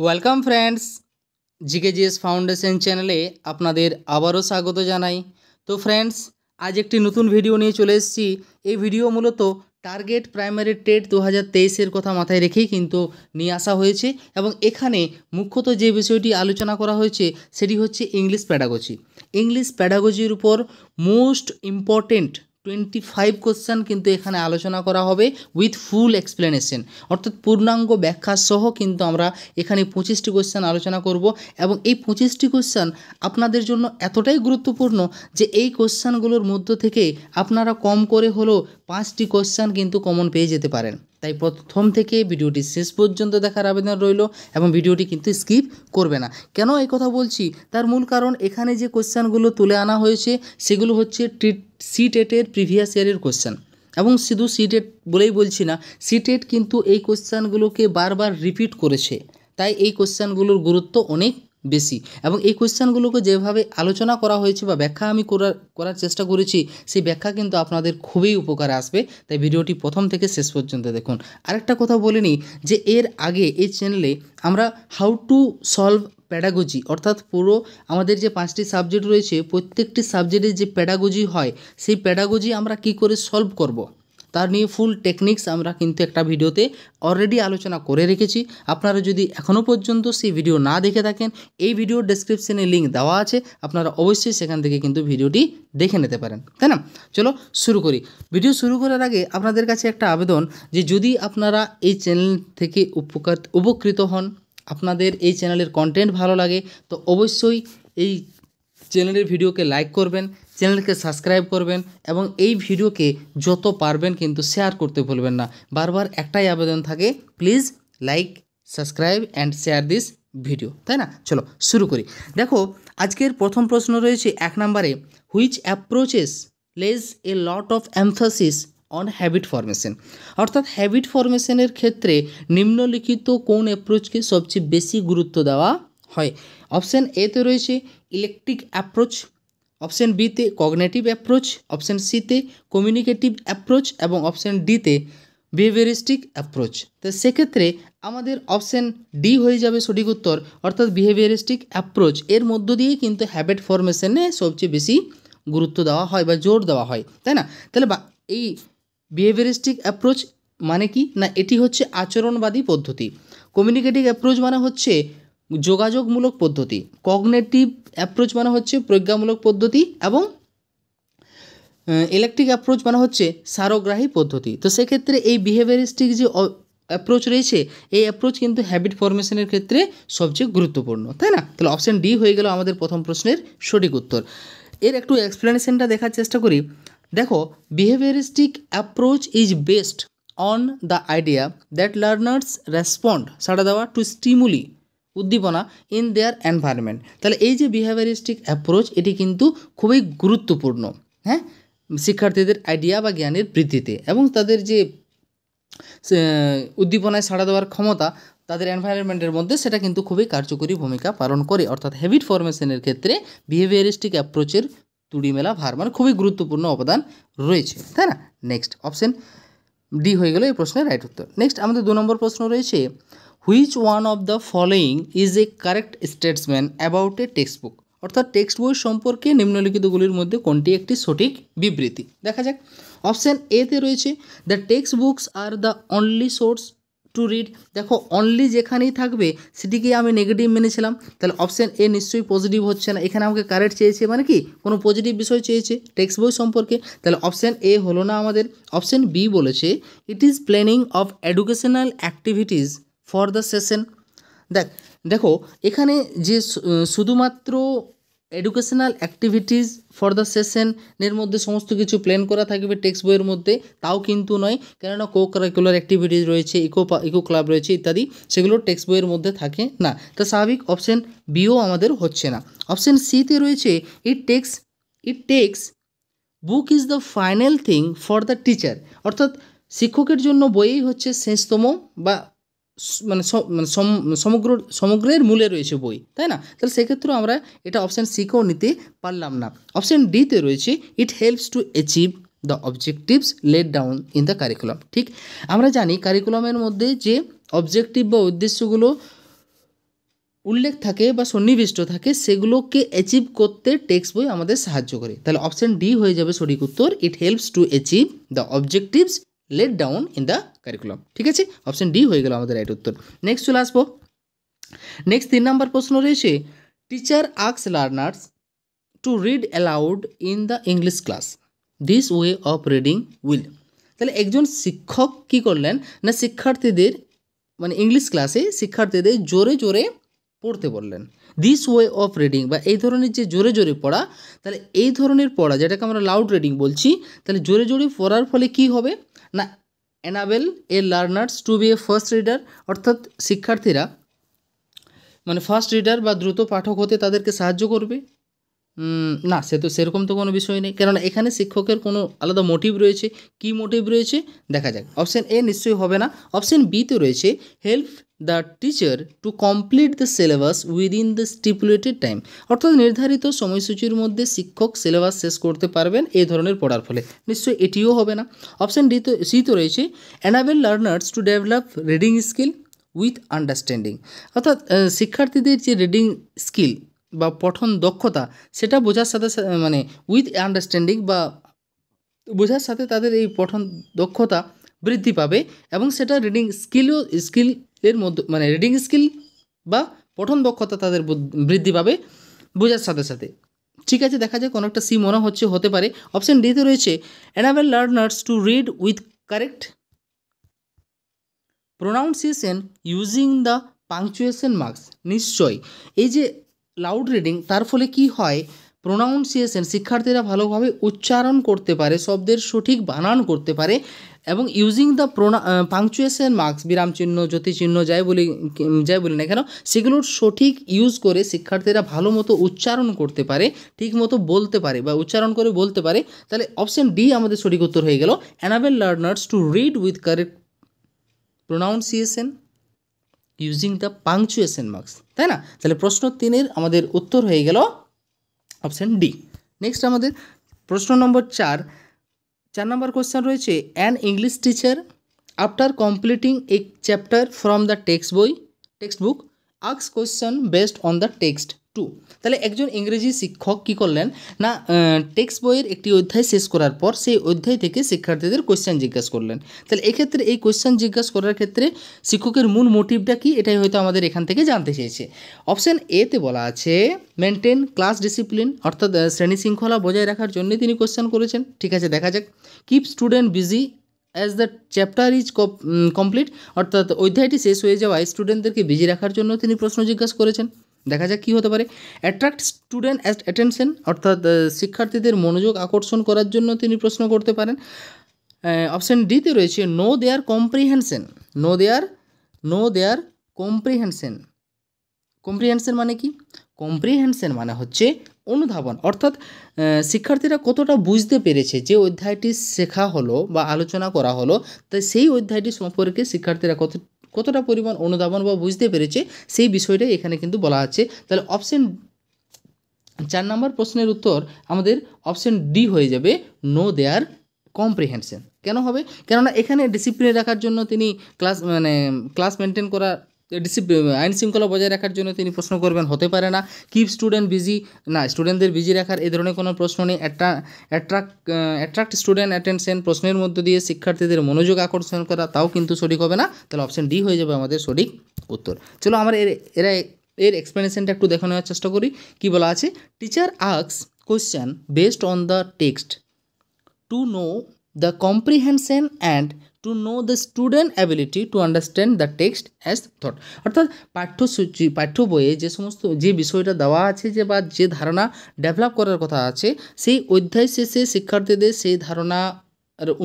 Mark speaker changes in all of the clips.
Speaker 1: Welcome friends, GK GS foundation চ্যানেলে আপনাদের আবারও স্বাগত জানাই। তো ফ্রেন্ডস, আজ একটি নতুন ভিডিও নিয়ে চলে এসেছি। এই ভিডিও মূলত টার্গেট প্রাইমারি টেট 2023-এর কথা মাথায় রেখেই কিন্তু নিয়ে আসা হয়েছে এবং এখানে মুখ্যত যে বিষয়টি আলোচনা করা হয়েছে সেটি হচ্ছে ইংলিশ প্যাডাগজি। ইংলিশ প্যাডাগজির উপর মোস্ট ইম্পর্টেন্ট 25 কোশ্চেন কিন্তু এখানে আলোচনা করা হবে উইথ ফুল এক্সপ্লেনেশন, অর্থাৎ পূর্ণাঙ্গ ব্যাখ্যা সহ কিন্তু আমরা এখানে 25টি কোশ্চেন আলোচনা করব এবং এই 25টি কোশ্চেন আপনাদের জন্য এতটাই গুরুত্বপূর্ণ যে এই কোশ্চেনগুলোর মধ্য থেকে আপনারা কম করে হলেও 5টি কোশ্চেন কিন্তু কমন পেয়ে যেতে পারেন। তাই প্রথম থেকে ভিডিওটি শেষ পর্যন্ত দেখার আবেদন রইল এবং ভিডিওটি কিন্তু স্কিপ করবে না। কেন এই কথা বলছি তার মূল কারণ, এখানে যে কোশ্চেনগুলো তুলে আনা হয়েছে সেগুলো হচ্ছে সিটেটের প্রিভিয়াস ইয়ারের কোশ্চেন এবং শুধু সিটেট বলেই বলছি না, সিটেট কিন্তু এই কোশ্চেনগুলোকে বারবার রিপিট করেছে, তাই এই কোশ্চেনগুলোর গুরুত্ব অনেক বেশি এবং এই কোশ্চেনগুলোকে যেভাবে আলোচনা করা হয়েছে বা ব্যাখ্যা আমি করার চেষ্টা করেছি সেই ব্যাখ্যা কিন্তু আপনাদের খুবই উপকারে আসবে। তাই ভিডিওটি প্রথম থেকে শেষ পর্যন্ত দেখুন। আরেকটা কথা বলে নিই যে এর আগে এই চ্যানেলে আমরা হাউ টু সলভ প্যাডাগজি, অর্থাৎ পুরো আমাদের যে 5টি সাবজেক্ট রয়েছে প্রত্যেকটি সাবজেক্টের যে প্যাডাগজি হয় সেই প্যাডাগজি আমরা কি করে সলভ করব তার নিয়ে ফুল টেকনিক্স আমরা কিন্তু একটা ভিডিওতে অলরেডি আলোচনা করে রেখেছি। আপনারা যদি এখনও পর্যন্ত সেই ভিডিও না দেখে থাকেন, এই ভিডিওর ডেসক্রিপশনে লিঙ্ক দেওয়া আছে, আপনারা অবশ্যই সেখান থেকে কিন্তু ভিডিওটি দেখে নিতে পারেন, তাই না? চলো শুরু করি। ভিডিও শুরু করার আগে আপনাদের কাছে একটা আবেদন যে যদি আপনারা এই চ্যানেল থেকে উপকৃত হন, আপনাদের এই চ্যানেলের কন্টেন্ট ভালো লাগে, তো অবশ্যই এই চ্যানেলের ভিডিওকে লাইক করবেন, চ্যানেলকে সাবস্ক্রাইব করবেন এবং এই ভিডিওকে যত পারবেন কিন্তু শেয়ার করতে ভুলবেন না। বারবার একটাই আবেদন থাকে, please like, subscribe and share this video, তাই না? চলো শুরু করি। দেখো, আজকের প্রথম প্রশ্ন রয়েছে 1 নম্বরে, which approaches lays a lot of emphasis on habit formation, অর্থাৎ হ্যাবিট ফরমেশনের ক্ষেত্রে নিম্নলিখিত কোন অ্যাপ্রোচকে সবচেয়ে বেশি গুরুত্ব দেওয়া হয়? অপশান এতে রয়েছে ইলেকট্রিক অ্যাপ্রোচ, অপশান বিতে কগনেটিভ অ্যাপ্রোচ, অপশান সিতে কমিউনিকেটিভ অ্যাপ্রোচ এবং অপশান ডিতে বিহেভিয়ারিস্টিক অ্যাপ্রোচ। তো সেক্ষেত্রে আমাদের অপশান ডি হয়ে যাবে সঠিক উত্তর, অর্থাৎ বিহেভিয়ারিস্টিক অ্যাপ্রোচ। এর মধ্য দিয়েই কিন্তু হ্যাবিট ফরমেশনে সবচেয়ে বেশি গুরুত্ব দেওয়া হয় বা জোর দেওয়া হয়, তাই না? তাহলে এই বিহেভিয়ারিস্টিক অ্যাপ্রোচ মানে কি না, এটি হচ্ছে আচরণবাদী পদ্ধতি। কমিউনিকেটিভ অ্যাপ্রোচ মানে হচ্ছে যোগাযোগমূলক পদ্ধতি, কগনেটিভ অ্যাপ্রোচ মানে হচ্ছে প্রজ্ঞামূলক পদ্ধতি এবং ইলেকট্রিক অ্যাপ্রোচ মানে হচ্ছে সারগ্রাহী পদ্ধতি। তো সেক্ষেত্রে এই বিহেভিয়ারিস্টিক যে অ্যাপ্রোচ রয়েছে এই অ্যাপ্রোচ কিন্তু হ্যাবিট ফরমেশনের ক্ষেত্রে সবচেয়ে গুরুত্বপূর্ণ, তাই না? তাহলে অপশান ডি হয়ে গেল আমাদের প্রথম প্রশ্নের সঠিক উত্তর। এর একটু এক্সপ্লেনেশনটা দেখার চেষ্টা করি। দেখো, behaviouristic approach is based on the idea that learners respond, সাড়া দেওয়া, টু স্টিমুলি, উদ্দীপনা, ইন দেয়ার এনভায়রনমেন্ট। তাহলে এই যে বিহেভিয়ারিস্টিক অ্যাপ্রোচ এটি কিন্তু খুবই গুরুত্বপূর্ণ, হ্যাঁ, শিক্ষার্থীদের আইডিয়া বা জ্ঞানের বৃদ্ধিতে এবং তাদের যে উদ্দীপনায় সাড়া দেওয়ার ক্ষমতা তাদের এনভায়রনমেন্টের মধ্যে, সেটা কিন্তু খুবই কার্যকরী ভূমিকা পালন করে। অর্থাৎ হ্যাবিট ফরমেশনের ক্ষেত্রে বিহেভিয়ারিস্টিক অ্যাপ্রোচের তুড়িমেলা ভার মানে খুবই গুরুত্বপূর্ণ অবদান রয়েছে, তাই না? নেক্সট অপশান ডি হয়ে গেল এই প্রশ্নের রাইট উত্তর। নেক্সট আমাদের 2 নম্বর প্রশ্ন রয়েছে, which one of the following is a correct statement about a text book, অর্থাৎ টেক্সট বই সম্পর্কে নিম্নলিখিতগুলির মধ্যে কোনটি একটি সঠিক বিবৃতি? দেখা যাক। অপশান এতে রয়েছে the text books are the only source to read. দেখো, অনলি যেখানেই থাকবে সেটিকে আমি নেগেটিভ মেনেছিলাম, তাহলে অপশান এ নিশ্চয়ই পজিটিভ হচ্ছে না। এখানে আমাকে কারেক্ট চেয়েছে মানে কি কোনো পজিটিভ বিষয় চেয়েছে টেক্সট বই সম্পর্কে, তাহলে অপশান এ হলো না আমাদের। অপশান বি বলেছে it is planning of educational activities for the session. দেখো, এখানে যে শুধুমাত্র এডুকেশনাল অ্যাক্টিভিটিস ফর দ্য সেশনের মধ্যে সমস্ত কিছু প্ল্যান করা থাকবে টেক্সট বইয়ের মধ্যে, তাও কিন্তু নয়, কেননা কো কারিকুলার অ্যাক্টিভিটিস রয়েছে, ইকো ক্লাব রয়েছে ইত্যাদি, সেগুলো টেক্সট বইয়ের মধ্যে থাকে না। তা স্বাভাবিক অপশান বিও আমাদের হচ্ছে না। অপশান সিতে রয়েছে it takes book is the final thing for the teacher, অর্থাৎ শিক্ষকের জন্য বইই হচ্ছে শেষতম বা মানে সমগ্রের মূলে রয়েছে বই, তাই না? তাহলে সেক্ষেত্রেও আমরা এটা অপশান সিকেও নিতে পারলাম না। অপশান ডিতে রয়েছে ইট helps to achieve the objectives laid down in the curriculum. ঠিক, আমরা জানি কারিকুলামের মধ্যে যে অবজেক্টিভ বা উদ্দেশ্যগুলো উল্লেখ থাকে বা সন্নিবিষ্ট থাকে সেগুলোকে অ্যাচিভ করতে টেক্সট বই আমাদের সাহায্য করে। তাহলে অপশান ডি হয়ে যাবে সঠিক উত্তর। It helps to achieve the objectives laid down in the curriculum. ঠিক আছে, অপশান ডি হয়ে গেল আমাদের রাইট উত্তর। নেক্সট চলে আসবো। নেক্সট 3 নম্বর প্রশ্ন রয়েছে, teacher asks learners to read aloud in the English class, this way of reading will. তাহলে একজন শিক্ষক কী করলেন না, শিক্ষার্থীদের মানে ইংলিশ ক্লাসে শিক্ষার্থীদের জোরে জোরে পড়তে বললেন। দিস ওয়ে অফ রিডিং বা এই ধরনের যে জোরে জোরে পড়া, তাহলে এই ধরনের পড়া যেটাকে আমরা লাউড রিডিং বলছি, তাহলে জোরে জোরে পড়ার ফলে কি হবে না, enable a learners to be a fast reader, অর্থাৎ শিক্ষার্থীরা মানে ফার্স্ট রিডার বা দ্রুত পাঠক হতে তাদেরকে সাহায্য করবে। না, সেরকম তো কোনো বিষয় নেই, কারণ এখানে শিক্ষকের কোনো আলাদা মোটিভ রয়েছে। কি মোটিভ রয়েছে দেখা যাক। অপশান এ নিশ্চয়ই হবে না। অপশান বিতে রয়েছে, help the teacher to complete the syllabus within the stipulated time, অর্থাৎ নির্ধারিত সময়সূচির মধ্যে শিক্ষক সিলেবাস শেষ করতে পারবেন এই ধরনের পড়ার ফলে। নিশ্চয়ই এটিও হবে না। অপশান সি তো রয়েছে, enable learners to develop reading skill with understanding, অর্থাৎ শিক্ষার্থীদের যে রিডিং স্কিল বা পঠন দক্ষতা সেটা বোঝার সাথে মানে উইথ আন্ডারস্ট্যান্ডিং বা বোঝার সাথে তাদের এই পঠন দক্ষতা বৃদ্ধি পাবে, এবং সেটা রিডিং স্কিলের মধ্যে মানে রিডিং স্কিল বা পঠন দক্ষতা তাদের বৃদ্ধি পাবে বোঝার সাথে সাথে। ঠিক আছে, দেখা যাক, কোনো একটা সি মনে হচ্ছে হতে পারে। অপশান ডিতে রয়েছে, enable learners to read with correct pronunciation using the punctuation marks. নিশ্চয় এই যে লাউড রিডিং তার ফলে কি হয়, প্রোনাউন্সিয়েশন শিক্ষার্থীরা ভালোভাবে উচ্চারণ করতে পারে, শব্দের সঠিক বানান করতে পারে, এবং ইউজিং দ্য পাংচুয়েশন মার্কস বিরামচিহ্ন জ্যোতিচিহ্ন যাই বলি না কেন সেগুলোর সঠিক ইউজ করে শিক্ষার্থীরা ভালো মতো উচ্চারণ করতে পারে, ঠিক মতো বলতে পারে বা উচ্চারণ করে বলতে পারে। তাহলে অপশান ডি আমাদের সঠিক উত্তর হয়ে গেল, enable learners to read with correct pronunciation using the punctuation marks, তাই না? তাহলে প্রশ্ন 3-এর আমাদের উত্তর হয়ে গেল অপশান ডি। নেক্সট আমাদের প্রশ্ন নম্বর 4 নম্বর কোশ্চেন রয়েছে, an English teacher after completing A chapter from the text book asks question based on the text 2। তাহলে একজন ইংরেজি শিক্ষক কী করলেন না, টেক্সট বইয়ের একটি অধ্যায় শেষ করার পর সেই অধ্যায় থেকে শিক্ষার্থীদের কোয়েশ্চেন জিজ্ঞাসা করলেন। তাহলে এক্ষেত্রে এই কোয়েশ্চেন জিজ্ঞাসা করার ক্ষেত্রে শিক্ষকের মূল মোটিভটা কি, এটাই হয়তো আমাদের এখান থেকে জানতে চেয়েছে। অপশান এতে বলা আছে, মেনটেন ক্লাস ডিসিপ্লিন, অর্থাৎ শ্রেণী শৃঙ্খলা বজায় রাখার জন্যই তিনি কোয়েশ্চেন করেছেন। ঠিক আছে, দেখা যাক। Keep student busy as the chapter is complete, অর্থাৎ অধ্যায়টি শেষ হয়ে যাওয়ায় স্টুডেন্টদেরকে বিজি রাখার জন্য তিনি প্রশ্ন জিজ্ঞাসা করেছেন। দেখা যাক কী হতে পারে। অ্যাট্রাক্ট স্টুডেন্ট অ্যাটেনশন, অর্থাৎ শিক্ষার্থীদের মনোযোগ আকর্ষণ করার জন্য তিনি প্রশ্ন করতে পারেন। অপশান ডিতে রয়েছে, নো দেয়ার কম্প্রিহেনশন। কম্প্রিহেনশন মানে কি? কম্প্রিহেনশন মানে হচ্ছে অনুধাবন, অর্থাৎ শিক্ষার্থীরা কতটা বুঝতে পেরেছে যে অধ্যায়টি শেখা হলো বা আলোচনা করা হলো, তাই সেই অধ্যায়টি সম্পর্কে শিক্ষার্থীরা কতটা পরিমাণ অনুধাবন বা বুঝতে পেরেছে সেই বিষয়টাই এখানে কিন্তু বলা আছে। তাহলে অপশান 4 নম্বর প্রশ্নের উত্তর আমাদের অপশান ডি হয়ে যাবে, নো দেয়ার কম্প্রিহেনশন। কেন হবে? কেননা এখানে ডিসিপ্লিন রাখার জন্য তিনি ক্লাস মেনটেন করা, আইন শৃঙ্খলা বজায় রাখার জন্য তিনি প্রশ্ন করবেন, হতে পারে না। কিপ স্টুডেন্ট বিজি, না, স্টুডেন্টদের বিজি রাখার এই ধরনের কোনো প্রশ্ন নেই। অ্যাট্রাক্ট স্টুডেন্ট অ্যাটেনশন, প্রশ্নের মধ্য দিয়ে শিক্ষার্থীদের মনোযোগ আকর্ষণ করা, তাও কিন্তু সঠিক হবে না। তাহলে অপশান ডি হয়ে যাবে আমাদের সঠিক উত্তর। চলো আমরা এর এক্সপ্লেনেশনটা একটু দেখে নেওয়ার চেষ্টা করি। কি বলা আছে, teacher asks question based on the text to know the comprehension and to know the student ability to understand the text as thought, অর্থাৎ পাঠ্য বইয়ে যে বিষয়টা দেওয়া আছে বা যে ধারণা ডেভেলপ করার কথা আছে, সেই অধ্যায় শেষে শিক্ষার্থীদের সেই ধারণা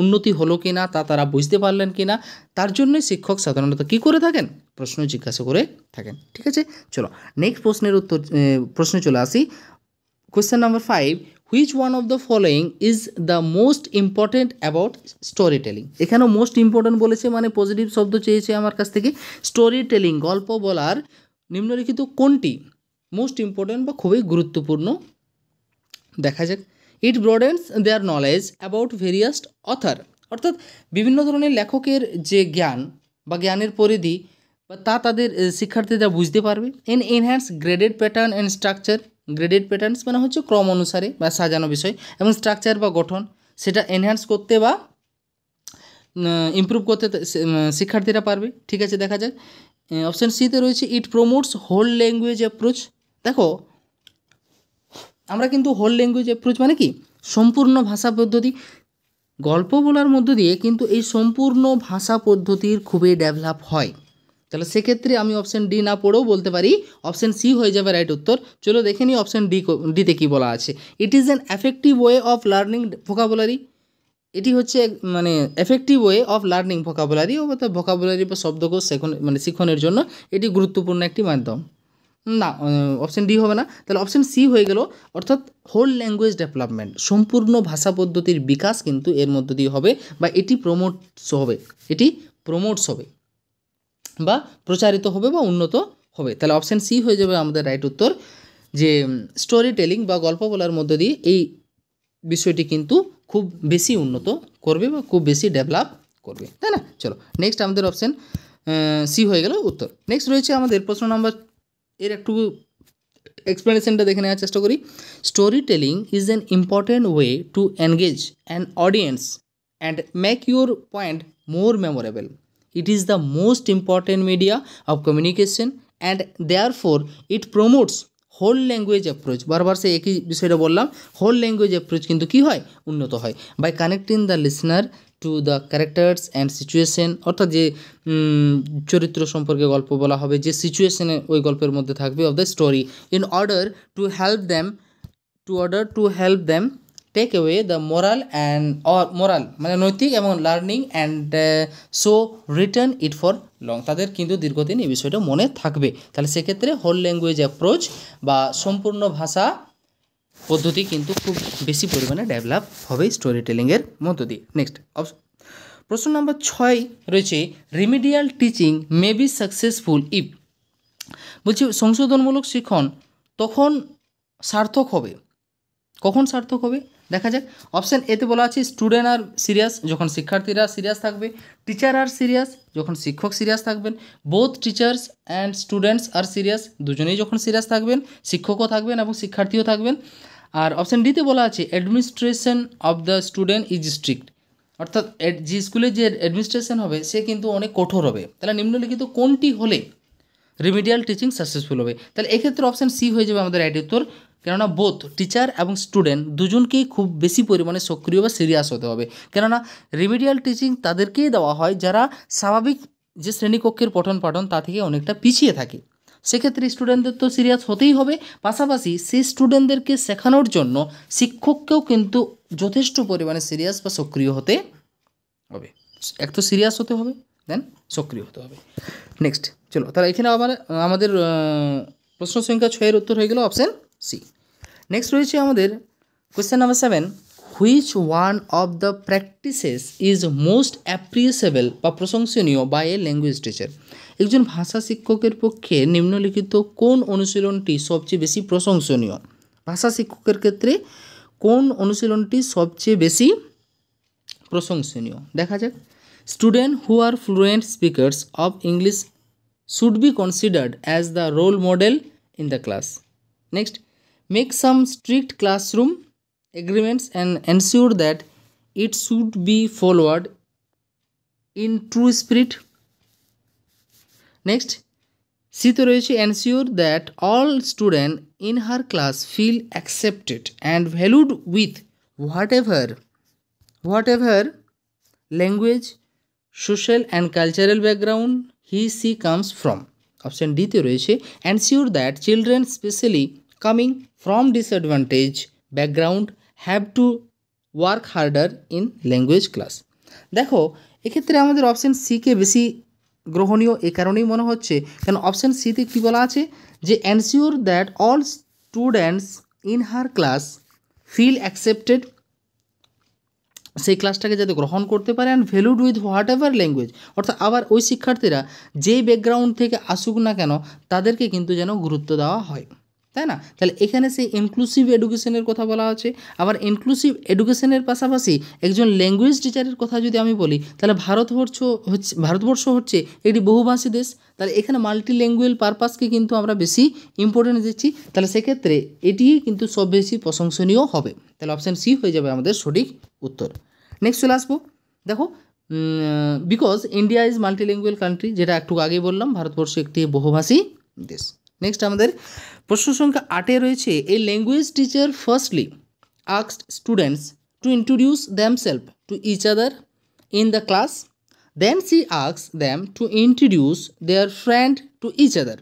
Speaker 1: উন্নতি হলো কি না তা তারা বুঝতে পারলেন কি না, তার জন্যই শিক্ষক সাধারণত কী করে থাকেন, প্রশ্ন জিজ্ঞাসা করে থাকেন। ঠিক আছে, চলো নেক্সট প্রশ্নে চলে আসি। Question number 5, which one of the following is the most important about story telling. এখানেও মোস্ট ইম্পর্টেন্ট বলেছে, মানে পজিটিভ শব্দ চেয়েছে আমার কাছ থেকে। স্টোরি টেলিং, গল্প বলার নিম্নলিখিত কোনটি মোস্ট ইম্পর্টেন্ট বা খুবই গুরুত্বপূর্ণ? দেখা যাক। It broadens their knowledge about various author, অর্থাৎ বিভিন্ন ধরনের লেখকের যে জ্ঞান বা জ্ঞানের পরিধি বা তা তাদের শিক্ষার্থীরা বুঝতে পারবে। Enhance graded pattern and structure, graded patterns মানে হচ্ছে ক্রম অনুসারে বা সাজানো বিষয়, এবং স্ট্রাকচার বা গঠন সেটা এনহ্যান্স করতে বা ইমপ্রুভ করতে শিক্ষার্থীরা পারবে। ঠিক আছে, দেখা যাক অপশান সিতে রয়েছে ইট প্রমোটস হোল ল্যাঙ্গুয়েজ অ্যাপ্রোচ। দেখো আমরা কিন্তু হোল ল্যাঙ্গুয়েজ অ্যাপ্রোচ মানে কি সম্পূর্ণ ভাষা পদ্ধতি, গল্প বলার মধ্য দিয়ে কিন্তু এই সম্পূর্ণ ভাষা পদ্ধতির খুবই ডেভেলপ হয়। তাহলে সেক্ষেত্রে আমি অপশান ডি না পড়েও বলতে পারি অপশান সি হয়ে যাবে রাইট উত্তর। চলো দেখে নিই অপশান ডিতে কী বলা আছে। It is an effective way of learning vocabulary. এটি হচ্ছে মানে effective way of learning vocabulary, অর্থাৎ ভোকাবুলারি বা শব্দকোষ শিখনের জন্য এটি গুরুত্বপূর্ণ একটি মাধ্যম। না, অপশান ডি হবে না, তাহলে অপশান সি হয়ে গেল, অর্থাৎ হোল ল্যাঙ্গুয়েজ ডেভেলপমেন্ট, সম্পূর্ণ ভাষা পদ্ধতির বিকাশ কিন্তু এর মধ্য দিয়ে হবে বা এটি প্রমোটস হবে বা প্রচারিত হবে বা উন্নত হবে। তাহলে অপশান সি হয়ে যাবে আমাদের রাইট উত্তর, যে স্টোরি টেলিং বা গল্প বলার মধ্য দিয়ে এই বিষয়টি কিন্তু খুব বেশি উন্নত করবে বা খুব বেশি ডেভেলপ করবে, তাই না? চলো নেক্সট আমাদের অপশান সি হয়ে গেল উত্তর। নেক্সট রয়েছে আমাদের প্রশ্ন নাম্বার, এর একটু এক্সপ্লেনেশনটা দেখে নেওয়ার চেষ্টা করি। Story telling is an important way to engage an audience and make your point more memorable. It is the most important media of communication and therefore it promotes whole language approach। বারবার সে একই বিষয়টা বললাম, whole language approach কিন্তু কী হয় উন্নত হয় by connecting the listener to the characters and situation, অর্থাৎ যে চরিত্র সম্পর্কে গল্প বলা হবে, যে সিচুয়েশনে ওই গল্পের মধ্যে থাকবে of the story, in order to help them take away the moral মানে নৈতিক এবং learning and so return it for long, তাদের কিন্তু দীর্ঘদিন এই বিষয়টা মনে থাকবে। তাহলে সেক্ষেত্রে হোল ল্যাঙ্গুয়েজ অ্যাপ্রোচ বা সম্পূর্ণ ভাষা পদ্ধতি কিন্তু খুব বেশি পরিমাণে ডেভেলপ হবে স্টোরি টেলিংয়ের মধ্য দিয়ে। নেক্সট প্রশ্ন নম্বর 6 রয়েছে remedial teaching may be successful if. বলছি সংশোধনমূলক শিক্ষণ তখন সার্থক হবে, কখন সার্থক হবে দেখা যাক। অপশান এতে বলা আছে স্টুডেন্ট আর সিরিয়াস, যখন শিক্ষার্থীরা সিরিয়াস থাকবে। টিচার আর সিরিয়াস, যখন শিক্ষক সিরিয়াস থাকবেন। Both teachers and students are serious, দুজনেই যখন সিরিয়াস থাকবেন, শিক্ষকও থাকবেন এবং শিক্ষার্থীও থাকবেন। আর অপশান ডিতে বলা আছে administration of the student is strict, অর্থাৎ যে স্কুলে যে অ্যাডমিনিস্ট্রেশন হবে সে কিন্তু অনেক কঠোর হবে। তাহলে নিম্নলিখিত কোনটি হলে রিমিডিয়াল টিচিং সাকসেসফুল হবে? তাহলে এক্ষেত্রে অপশান সি হয়ে যাবে আমাদের রাইট উত্তর, কেননা বোথ টিচার এবং স্টুডেন্ট দুজনকেই খুব বেশি পরিমাণে সক্রিয় বা সিরিয়াস হতে হবে। কেননা রিমিডিয়াল টিচিং তাদেরকেই দেওয়া হয় যারা স্বাভাবিক যে শ্রেণীকক্ষের পঠন পাঠন তা থেকে অনেকটা পিছিয়ে থাকে। সেক্ষেত্রে স্টুডেন্টদের তো সিরিয়াস হতেই হবে, পাশাপাশি সেই স্টুডেন্টদেরকে শেখানোর জন্য শিক্ষককেও কিন্তু যথেষ্ট পরিমাণে সিরিয়াস বা সক্রিয় হতে হবে। এক তো সিরিয়াস হতে হবে, দেন সক্রিয় হতে হবে। নেক্সট চলো, তাহলে এখানে আবার আমাদের প্রশ্ন সংখ্যা 6 এর উত্তর হয়ে গেল অপশান সি। নেক্সট রয়েছে আমাদের question number 7, which one of the practices is most appreciable বা প্রশংসনীয় বাই এ ল্যাঙ্গুয়েজ টিচার। একজন ভাষা শিক্ষকের পক্ষে নিম্নলিখিত কোন অনুশীলনটি সবচেয়ে বেশি প্রশংসনীয়? ভাষা শিক্ষকের ক্ষেত্রে কোন অনুশীলনটি সবচেয়ে বেশি প্রশংসনীয় দেখা যাক। Student who are fluent speakers of English should be considered as the role model in the class. Next, make some strict classroom agreements and ensure that it should be followed in true spirit. Next, Sito রয়েছে ensure that all students in her class feel accepted and valued with whatever language, social and cultural background he/she comes from. Option D তে রয়েছে ensure that children specially coming from disadvantaged background have to work harder in language class. দেখো এক্ষেত্রে আমাদের option সিকে বেশি গ্রহণীয় এ কারণেই মনে হচ্ছে, কারণ অপশান সিতে কী বলা আছে যে ensure that all students in her class feel accepted, সেই ক্লাসটাকে যাতে গ্রহণ করতে পারে, and valued with whatever language, অর্থাৎ আবার ওই শিক্ষার্থীরা যেই ব্যাকগ্রাউন্ড থেকে আসুক না কেন তাদেরকে কিন্তু যেন গুরুত্ব দেওয়া হয়। তাই না? তাহলে এখানে সেই ইনক্লুসিভ এডুকেশনের কথা বলা আছে। আবার ইনক্লুসিভ এডুকেশনের পাশাপাশি একজন ল্যাঙ্গুয়েজ টিচারের কথা যদি আমি বলি, তাহলে ভারতবর্ষ হচ্ছে একটি বহুভাষী দেশ। তাহলে এখানে মাল্টি ল্যাঙ্গুয়েজ পারপাসকে কিন্তু আমরা বেশি ইম্পর্টেন্স দিচ্ছি। তাহলে সেক্ষেত্রে এটি কিন্তু সব বেশি প্রশংসনীয় হবে। তাহলে অপশান সি হয়ে যাবে আমাদের সঠিক উত্তর। নেক্সট চলে আসবো, দেখো because India is multilingual country, যেটা একটু আগেই বললাম, ভারতবর্ষ একটি বহুভাষী দেশ। নেক্সট আমাদের প্রশ্ন সংখ্যা 8-এ রয়েছে, a language teacher firstly asked students to introduce themselves to each other in the class, then she asks them to introduce their friend to each other,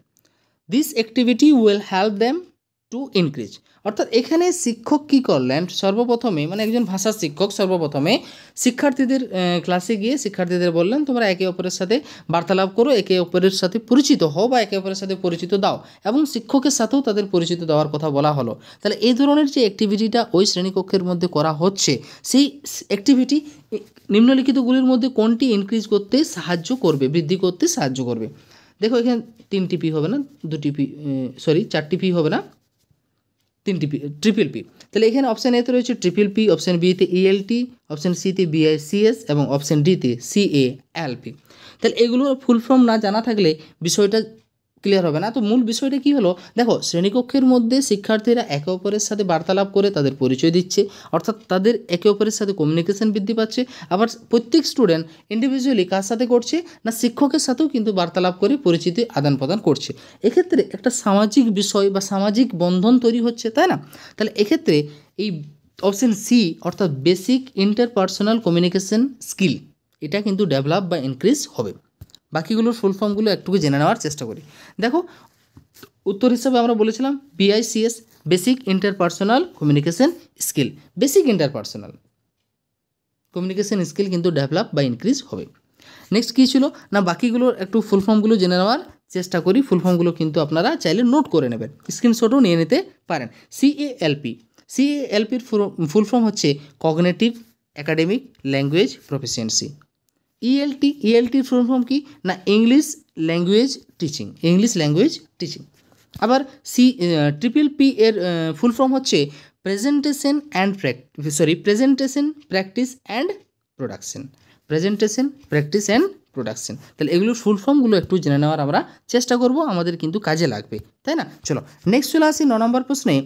Speaker 1: this activity will help them to increase. অর্থাৎ এখানে শিক্ষক কী করলেন, সর্বপ্রথমে মানে একজন ভাষার শিক্ষক সর্বপ্রথমে শিক্ষার্থীদের ক্লাসে গিয়ে শিক্ষার্থীদের বললেন, তোমরা একে অপরের সাথে বার্তালাপ করো, একে অপরের সাথে পরিচিত হও বা একে অপরের সাথে পরিচিত দাও, এবং শিক্ষকের সাথেও তাদের পরিচিত দেওয়ার কথা বলা হলো। তাহলে এই ধরনের যে অ্যাক্টিভিটিটা ওই শ্রেণীকক্ষের মধ্যে করা হচ্ছে, সেই অ্যাক্টিভিটি নিম্নলিখিতগুলির মধ্যে কোনটি ইনক্রিজ করতে সাহায্য করবে, বৃদ্ধি করতে সাহায্য করবে? দেখো এখানে 3টি পি হবে না, 2টি পি, 4টি পি হবে না, 3টি পি, ট্রিপল পি। তাহলে এখানে অপশান এতে রয়েছে ট্রিপল পি, অপশান বিতে ইএলটি, অপশান সিতে বিআইসিএস এবং অপশান ডিতে সিএএলপি। তাহলে এগুলোর ফুল ফর্ম না জানা থাকলে বিষয়টা ক্লিয়ার হবে না। তো মূল বিষয়টা কী হলো, দেখো শ্রেণীকক্ষের মধ্যে শিক্ষার্থীরা একে অপরের সাথে বার্তালাপ করে তাদের পরিচয় দিচ্ছে, অর্থাৎ তাদের একে অপরের সাথে কমিউনিকেশন বৃদ্ধি পাচ্ছে। আবার প্রত্যেক স্টুডেন্ট ইন্ডিভিজুয়ালি কার সাথে করছে না, শিক্ষকের সাথেও কিন্তু বার্তালাপ করে পরিচিতি আদান প্রদান করছে। এক্ষেত্রে একটা সামাজিক বিষয় বা সামাজিক বন্ধন তৈরি হচ্ছে, তাই না? তাহলে এক্ষেত্রে এই অপশান সি অর্থাৎ বেসিক ইন্টারপার্সোনাল কমিউনিকেশন স্কিল, এটা কিন্তু ডেভেলপ বা ইনক্রিজ হবে। বাকিগুলোর ফুল ফর্মগুলো একটু জেনে নেওয়ার চেষ্টা করি। দেখো উত্তর হিসাবে আমরা বলেছিলাম BICS, basic interpersonal communication skill. Basic interpersonal communication skill কিন্তু ডেভেলপ বা ইনক্রিজ হবে। নেক্সট কী ছিল না, বাকিগুলোর একটু ফুল ফর্মগুলো জেনে নেওয়ার চেষ্টা করি। ফুল ফর্মগুলো কিন্তু আপনারা চাইলে নোট করে নেবেন, স্ক্রিনশটও নিয়ে নিতে পারেন। সিএএলপির ফুল ফর্ম হচ্ছে কগনিটিভ একাডেমিক ল্যাঙ্গুয়েজ প্রফিসিয়েন্সি। ইএলটির ফুল ফর্ম কি না, ইংলিশ ল্যাঙ্গুয়েজ টিচিং। আবার ট্রিপল পি এর ফুল ফর্ম হচ্ছে প্রেজেন্টেশন প্র্যাকটিস অ্যান্ড প্রোডাকশন। তাহলে এগুলোর ফুল ফর্মগুলো একটু জেনে নেওয়ার আমরা চেষ্টা করব, আমাদের কিন্তু কাজে লাগবে, তাই না? চলো নেক্সট চলে আসি 9 নম্বর প্রশ্নে,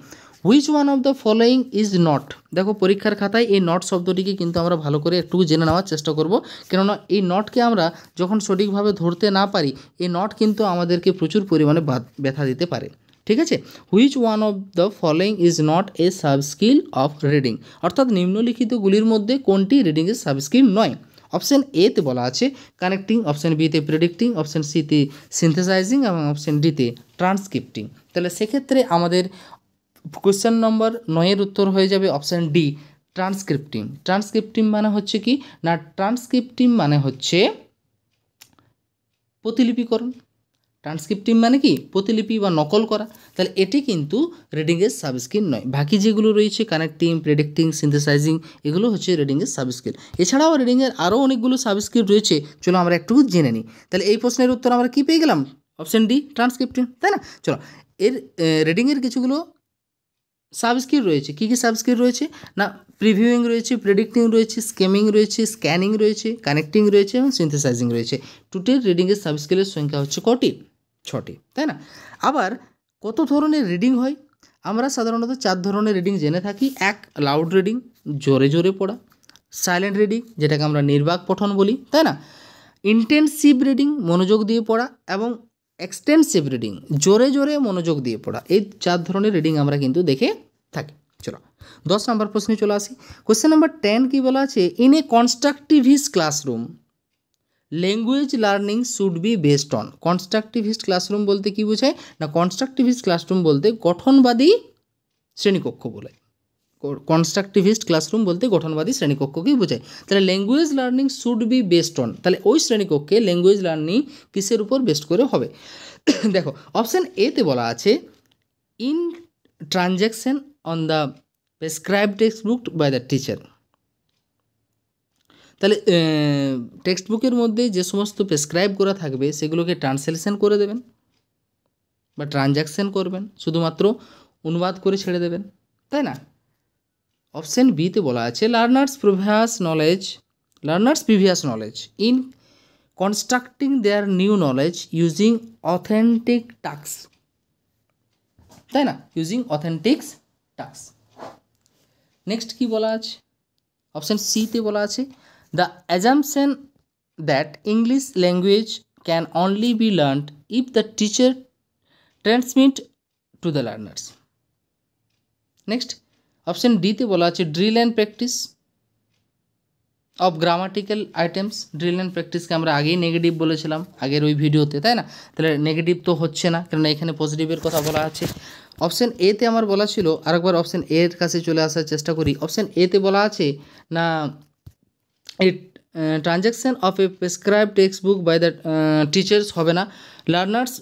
Speaker 1: which one of the following is not. দেখো পরীক্ষার খাতায় এই নট শব্দটিকে কিন্তু আমরা ভালো করে একটু জেনে নেওয়ার চেষ্টা করব, কেননা এই নটকে আমরা যখন সঠিকভাবে ধরতে না পারি, এই নট কিন্তু আমাদেরকে প্রচুর পরিমাণে ব্যথা দিতে পারে। ঠিক আছে, which one of the following is not a sub skill of reading, অর্থাৎ নিম্নলিখিতগুলির মধ্যে কোনটি রিডিংয়ের সাব স্কিল নয়? অপশান এতে বলা আছে কানেক্টিং, অপশান বিতে প্রেডিক্টিং, অপশান সিতে সিনথেসাইজিং এবং অপশান ডিতে ট্রান্সক্রিপ্টিং। তাহলে সেক্ষেত্রে আমাদের কোয়েশ্চেন নম্বর 9-এর উত্তর হয়ে যাবে অপশান ডি, ট্রান্সক্রিপ্টিং মানে হচ্ছে কি না, ট্রান্সক্রিপ্টিং মানে হচ্ছে প্রতিলিপিকরণ। ট্রান্সক্রিপ্টিং মানে কি, প্রতিলিপি বা নকল করা। তাহলে এটি কিন্তু রিডিংয়ের সাব স্কিল নয়। বাকি যেগুলো রয়েছে কানেক্টিং, প্রেডিক্টিং, সিনথেসাইজিং, এগুলো হচ্ছে রিডিংয়ের সাব স্কিল। এছাড়াও রিডিংয়ের আরও অনেকগুলো সাব স্কিল রয়েছে, চলো আমরা একটু জেনে নিই। তাহলে এই প্রশ্নের উত্তর আমরা কী পেয়ে গেলাম, অপশান ডি, ট্রান্সক্রিপ্টিং, তাই না? চলো এর রিডিংয়ের কিছুগুলো সাব স্কিল রয়েছে। কী কী সাব স্কিল রয়েছে না, প্রিভিউইং রয়েছে, প্রেডিক্টিং রয়েছে, স্কেমিং রয়েছে, স্ক্যানিং রয়েছে, কানেক্টিং রয়েছে এবং সিনথেসাইজিং রয়েছে। টোটাল রিডিংয়ের সাব স্কিলের সংখ্যা হচ্ছে কটি? 6টি, তাই না? আবার কত ধরনের রিডিং হয়? আমরা সাধারণত 4 ধরনের রিডিং জেনে থাকি। এক, লাউড রিডিং, জোরে জোরে পড়া। সাইলেন্ট রিডিং, যেটাকে আমরা নির্বাক পঠন বলি, তাই না? ইন্টেন্সিভ রিডিং, মনোযোগ দিয়ে পড়া, এবং এক্সটেন্সিভ রিডিং, জোরে জোরে মনোযোগ দিয়ে পড়া। এই 4 ধরনের রিডিং আমরা কিন্তু দেখে থাকি। চলো 10 নম্বর প্রশ্নে চলে আসি। কোয়েশ্চেন নাম্বার 10 কি বলা আছে, in a constructivist classroom language learning should be based on. Constructivist classroom বলতে কি বোঝায় না, কনস্ট্রাকটিভিস্ট ক্লাসরুম বলতে গঠনবাদী শ্রেণীকক্ষ বলে। কনস্ট্রাকটিভিস্ট ক্লাসরুম বলতে গঠনবাদী শ্রেণীকক্ষকেই বোঝায়। তাহলে language learning should be based on, তাহলে ওই শ্রেণীকক্ষে ল্যাঙ্গুয়েজ লার্নিং কিসের উপর বেস্ট করে হবে? দেখো অপশান এতে বলা আছে in transaction on the prescribe text book by the teacher. তাহলে টেক্সট বুকের মধ্যে যে সমস্ত প্রেসক্রাইব করা থাকবে সেগুলোকে ট্রান্সলেশন করে দেবেন, বা ট্রানজ্যাকশন করবেন, শুধুমাত্র অনুবাদ করে ছেড়ে দেবেন, তাই না? অপশন বিতে বলা আছে learners previous knowledge in constructing their new knowledge using authentic task, তাই না? Using authentic task. নেক্সট কি বলা আছে? অপশন সিতে বলা আছে the assumption that English language can only be learned if the teacher transmit to the learners. Next option ডিতে বলা আছে drill and practice of grammatical items. Drill and প্র্যাকটিসকে আমরা আগেই নেগেটিভ বলেছিলাম আগের ওই ভিডিওতে, তাই না? তাহলে নেগেটিভ তো হচ্ছে না, কেননা এখানে পজিটিভের কথা বলা আছে। অপশন এতে আমার বলা ছিল, আরেকবার অপশন এর কাছে চলে আসার চেষ্টা করি। অপশন এতে বলা আছে না এই transaction of a prescribe text book by the teachers হবে না, learners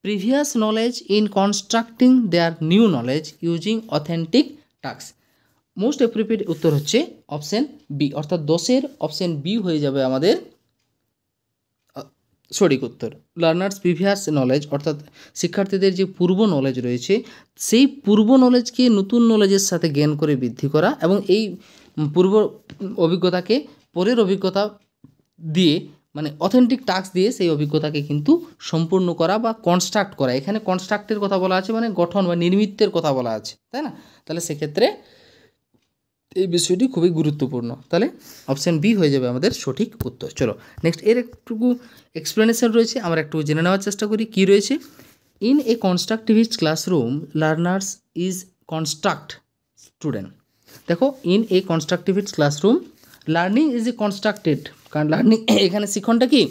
Speaker 1: previous knowledge in constructing their new knowledge using authentic task. Most appropriate উত্তর হচ্ছে অপশন বি, অর্থাৎ 10-এর অপশন বি হয়ে যাবে আমাদের সঠিক উত্তর। লার্নার্স প্রিভিয়াস নলেজ অর্থাৎ শিক্ষার্থীদের যে পূর্ব নলেজ রয়েছে সেই পূর্ব নলেজকে নতুন নলেজের সাথে জ্ঞান করে বৃদ্ধি করা এবং এই পূর্ব অভিজ্ঞতাকে পরের অভিজ্ঞতা দিয়ে মানে অথেন্টিক টাস্ক দিয়ে সেই অভিজ্ঞতাকে কিন্তু সম্পূর্ণ করা বা কনস্ট্রাক্ট করা। এখানে কনস্ট্রাক্টের কথা বলা আছে মানে গঠন বা নির্মিতের কথা বলা আছে, তাই না? তাহলে সেক্ষেত্রে এই বিষয়টি খুবই গুরুত্বপূর্ণ, তাহলে অপশান বি হয়ে যাবে আমাদের সঠিক উত্তর। চলো নেক্সট এর একটুকু এক্সপ্লেনেশন রয়েছে, আমরা একটু জেনে নেওয়ার চেষ্টা করি কী রয়েছে। In a constructivist classroom learners is construct student. দেখো in a constructivist classroom learning is a constructed, কারণ লার্নিং এখানে শিক্ষণটা কি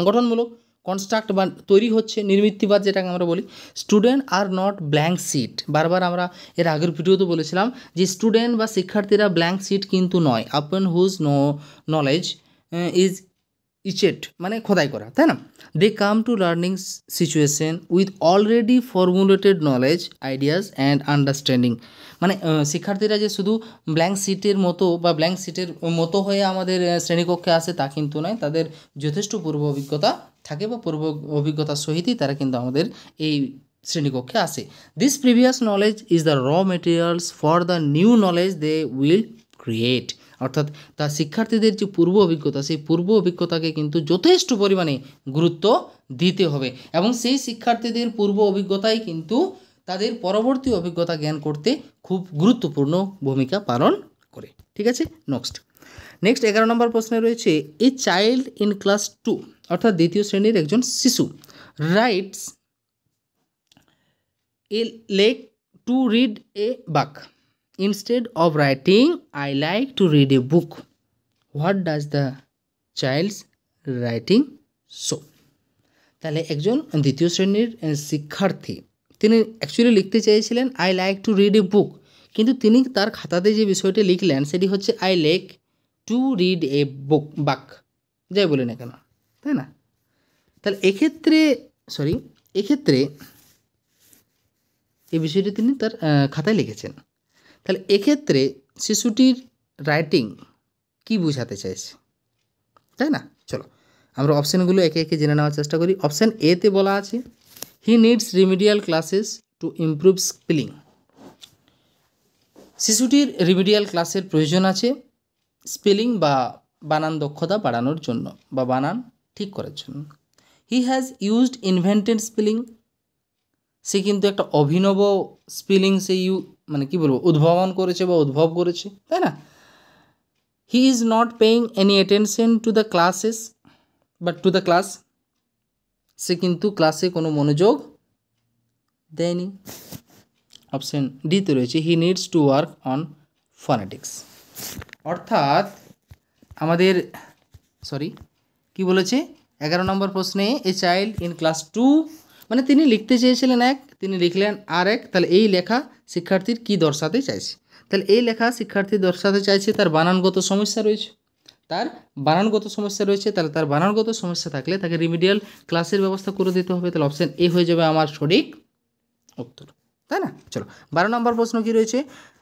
Speaker 1: গঠনমূলক, কনস্ট্রাক্ট বা তৈরি হচ্ছে, নির্মিতবাদ যেটাকে আমরা বলি। Student are not blank seat, বারবার আমরা এর আগের ভিডিওতে বলেছিলাম যে স্টুডেন্ট বা শিক্ষার্থীরা ব্ল্যাঙ্ক সিট কিন্তু নয়, আপন হুজ নলেজ ইজ ইচেট মানে খোদাই করা, তাই না? They come to learning situation with already formulated knowledge ideas and understanding. মানে শিক্ষার্থীরা যে শুধু ব্ল্যাঙ্ক সিটের মতো বা ব্ল্যাঙ্ক সিটের মতো হয়ে আমাদের শ্রেণীকক্ষে আসে তা কিন্তু নয়, তাদের যথেষ্ট পূর্ব অভিজ্ঞতা থাকে বা পূর্ব অভিজ্ঞতার সহিতই তারা কিন্তু আমাদের এই শ্রেণীকক্ষে আসে। This previous knowledge is the raw materials for the new knowledge they will create. অর্থাৎ তার শিক্ষার্থীদের যে পূর্ব অভিজ্ঞতা সেই পূর্ব অভিজ্ঞতাকে কিন্তু যথেষ্ট পরিমাণে গুরুত্ব দিতে হবে এবং সেই শিক্ষার্থীদের পূর্ব অভিজ্ঞতাই কিন্তু তাদের পরবর্তী অভিজ্ঞতা জ্ঞান করতে খুব গুরুত্বপূর্ণ ভূমিকা পালন করে। ঠিক আছে, নেক্সট 11 নম্বর প্রশ্নে রয়েছে এ চাইল্ড ইন ক্লাস 2 অর্থাৎ দ্বিতীয় শ্রেণীর একজন শিশু rights a lake two read a বাক instead of writing I like to read a book. What does the child's writing show? তাহলে একজন দ্বিতীয় শ্রেণীর শিক্ষার্থী তিনি অ্যাকচুয়ালি লিখতে চেয়েছিলেন I like to read a book, কিন্তু তিনি তার খাতাতে যে বিষয়টি লিখলেন সেটি হচ্ছে I like to read a buck, যাই বলি না কেন, তাই না? তাহলে এক্ষেত্রে এই বিষয়টি তিনি তার খাতায় লিখেছেন। তাহলে এক্ষেত্রে শিশুটির রাইটিং কি বোঝাতে চাইছে, তাই না? চলো আমরা অপশানগুলো একে একে জেনে নেওয়ার চেষ্টা করি। অপশান এতে বলা আছে হি needs remedial classes to improve spelling. শিশুটির রিমিডিয়াল ক্লাসের প্রয়োজন আছে স্পেলিং বা বানান দক্ষতা বাড়ানোর জন্য বা বানান ঠিক করার জন্য। He has used invented spelling, সে কিন্তু একটা অভিনব স্পেলিং সে মানে কি বলবো উদ্ভাবন করেছে বা উদ্ভব করেছে, তাই না? He is not paying any attention to the classes but to the class, সে কিন্তু ক্লাসে কোনো মনোযোগ দেয়নি। অপশন ডিতে রয়েছে he needs to work on phonetics. অর্থাৎ আমাদের কি বলেছে 11 নম্বর প্রশ্নে এ চাইল্ড ইন ক্লাস 2 মানে তিনি লিখতে চেয়েছিলেন এক, তিনি লিখলেন আর এক, তাহলে এই লেখা শিক্ষার্থীর কি দর্শাতে চাইছে? তাহলে এই লেখা শিক্ষার্থী দর্শাতে চাইছে তার বানানগত সমস্যা রয়েছে, তাহলে তার বানানগত সমস্যা থাকলে তাকে রিমিডিয়াল ক্লাসের ব্যবস্থা করে দিতে হবে। তাহলে অপশান এ হয়ে যাবে আমার সঠিক উত্তর, তাই না? চলো 12 নম্বর প্রশ্ন কি রয়েছে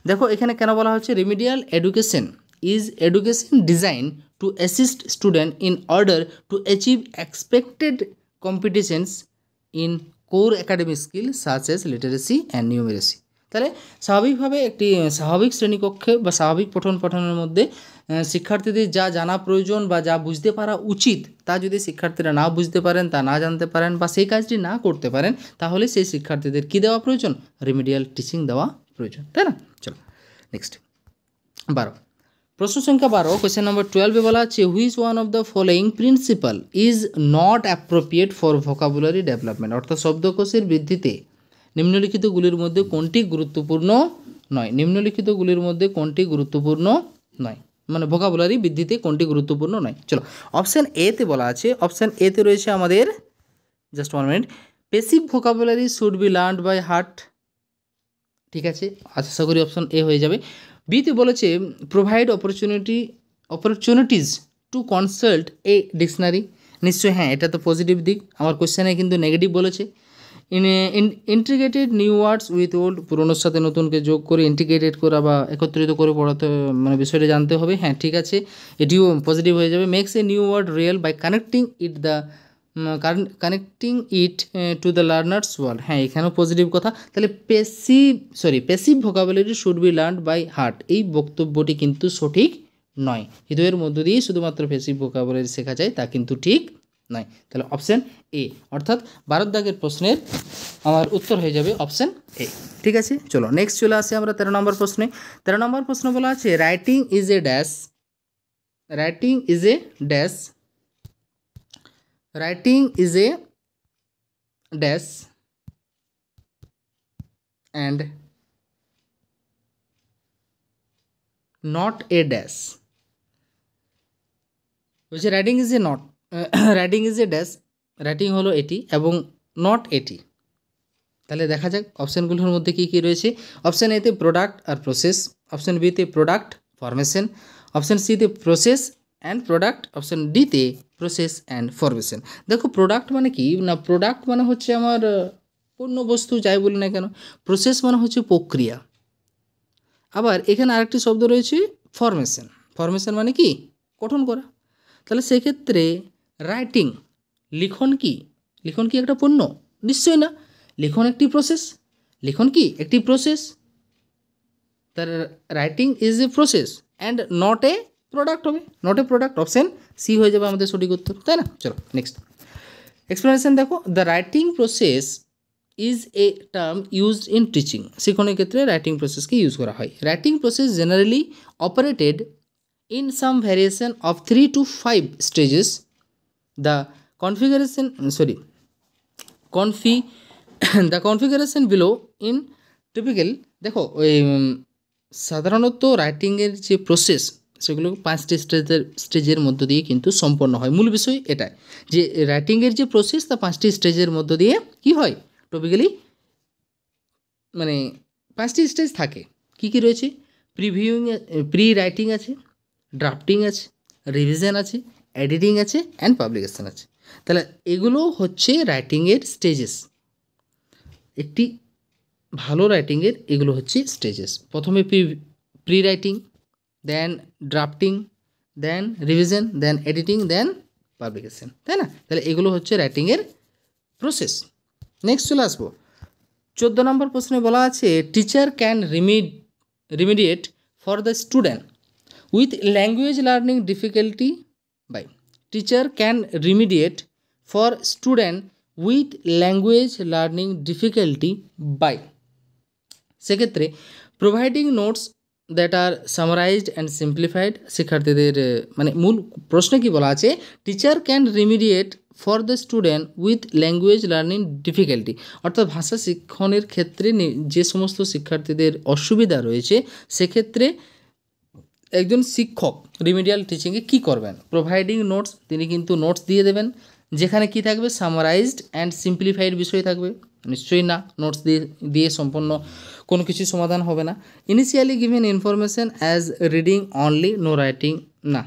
Speaker 1: দেখো, এখানে কেন বলা হচ্ছে remedial education is education design two assist student in order to achieve expected competitions in core academic skill such as literacy and numeracy. তাহলে স্বাভাবিকভাবে একটি স্বাভাবিক শ্রেণীকক্ষে বা স্বাভাবিক পঠন পাঠনের মধ্যে শিক্ষার্থীদের যা জানা প্রয়োজন বা যা বুঝতে পারা উচিত তা যদি শিক্ষার্থীরা না বুঝতে পারেন, তা না জানতে পারেন বা সেই কাজটি না করতে পারেন, তাহলে সেই শিক্ষার্থীদের কী দেওয়া প্রয়োজন? রিমিডিয়াল টিচিং দেওয়া প্রয়োজন, তাই না? চলো নেক্সট 12, প্রশ্ন সংখ্যা 12, কোয়েশ্চেন নম্বর 12 বলা আছে which one of the following principal is not appropriate for vocabulary development, অর্থাৎ শব্দকোষের বৃদ্ধিতে নিম্নলিখিতগুলির মধ্যে কোনটি গুরুত্বপূর্ণ নয়? নিম্নলিখিতগুলির মধ্যে কোনটি গুরুত্বপূর্ণ নয়, মানে ভোকাবুলারি বৃদ্ধিতে কোনটি গুরুত্বপূর্ণ নয়। চলো অপশান এতে বলা আছে, অপশান এতে রয়েছে আমাদের, just 1 minute, passive vocabulary should be learned by heart, ঠিক আছে, আশা করি অপশান এ হয়ে যাবে। বিতে বলেছে provide opportunities to consult a dictionary, নিশ্চয়ই হ্যাঁ, এটা তো পজিটিভ দিক। আমার কোশ্চেনে কিন্তু নেগেটিভ বলেছে। Integrated new words with old, পুরনোর সাথে নতুনকে যোগ করে ইন্টিগ্রেটেড করা বা একত্রিত করে পড়াতে, মানে বিষয়টা জানতে হবে, হ্যাঁ ঠিক আছে, এটিও পজিটিভ হয়ে যাবে। Makes a new word real by connecting it to the learners world, হ্যাঁ এখানেও পজিটিভ কথা। তাহলে passive vocabulary should be learned by heart, এই বক্তব্যটি কিন্তু সঠিক নয়। হৃদয়ের মধ্য দিয়ে শুধুমাত্র প্যাসিভ ভোকাবুলারি শেখা যায় তা কিন্তু ঠিক নয়। তাহলে অপশান এ, অর্থাৎ 12 দাগের প্রশ্নের আমার উত্তর হয়ে যাবে অপশান এ, ঠিক আছে। চলো নেক্সট চলে আসি আমরা 13 নম্বর প্রশ্নে। 13 নম্বর প্রশ্ন বলা আছে writing is a dash and not a dash, বলছে writing is a dash, writing হলো এটি এবং নট এটি। তাহলে দেখা যাক অপশানগুলোর মধ্যে কী কী রয়েছে। অপশান এতে প্রোডাক্ট আর প্রসেস, অপশান বিতে প্রোডাক্ট ফরমেশন, অপশান সিতে প্রসেস অ্যান্ড প্রোডাক্ট, অপশান ডিতে প্রসেস অ্যান্ড ফরমেশন। দেখো প্রোডাক্ট মানে কি না, প্রোডাক্ট মানে হচ্ছে আমার পণ্য বস্তু যাই বলি না কেন, প্রসেস মানে হচ্ছে প্রক্রিয়া। আবার এখানে আরেকটি শব্দ রয়েছে ফরমেশন মানে কি গঠন করা। তাহলে সেক্ষেত্রে রাইটিং, লিখন কি একটা পণ্য? নিশ্চয়ই না, লিখন একটি প্রসেস। তাহলে writing is a process and not a product হবে, অপশান সি হয়ে যাবে আমাদের সঠিক উত্তর, তাই না? চলো নেক্সট এক্সপ্লেনেশন দেখো, the writing process is a term used in teaching, শিক্ষণের ক্ষেত্রে রাইটিং প্রসেসকে ইউজ করা হয়। Writing process generally operated in some variation of 3 to 5 stages. The configuration below in typical, দেখো ওই সাধারণত রাইটিংয়ের যে প্রসেস সেগুলো 5টি স্টেজের মধ্য দিয়ে কিন্তু সম্পন্ন হয়। মূল বিষয় এটাই যে রাইটিংয়ের যে প্রসেস তা 5টি স্টেজের মধ্য দিয়ে কি হয়, টিপিক্যালি মানে 5টি স্টেজ থাকে। কি রয়েছে? প্রি রাইটিং আছে, ড্রাফটিং আছে, রিভিশন আছে, এডিটিং আছে অ্যান্ড পাবলিকেশন আছে। তাহলে এগুলো হচ্ছে রাইটিংয়ের স্টেজেস। একটি ভালো রাইটিংয়ের এগুলো হচ্ছে স্টেজেস। প্রথমে প্রি রাইটিং, দেন ড্রাফটিং, দেন রিভিশন, দেন এডিটিং, দেন পাবলিকেশন, তাই না? তাহলে এগুলো হচ্ছে রাইটিংয়ের প্রসেস। নেক্সট চলে আসবো 14 নম্বর প্রশ্নে বলা আছে teacher can remediate for the student with language learning difficulty by, teacher can remediate for student with language learning difficulty by, সেক্ষেত্রে providing notes that are summarized and simplified, শিক্ষার্থীদের মানে মূল প্রশ্নে কি বলা আছে, teacher can remediate for the student with language learning difficulty, অর্থাৎ ভাষা শিক্ষণের ক্ষেত্রে যে সমস্ত শিক্ষার্থীদের অসুবিধা রয়েছে সেক্ষেত্রে একজন শিক্ষক রিমিডিয়াল টিচিংয়ে কী করবেন, প্রোভাইডিং নোটস, তিনি কিন্তু নোটস দিয়ে দেবেন যেখানে কি থাকবে, সামারাইজড অ্যান্ড সিম্পলিফাইড বিষয় থাকবে। নিশ্চয়ই না, নোটস দিয়ে সম্পূর্ণ কোনো কিছু সমাধান হবে না। Initially given information as reading only, no writing, না,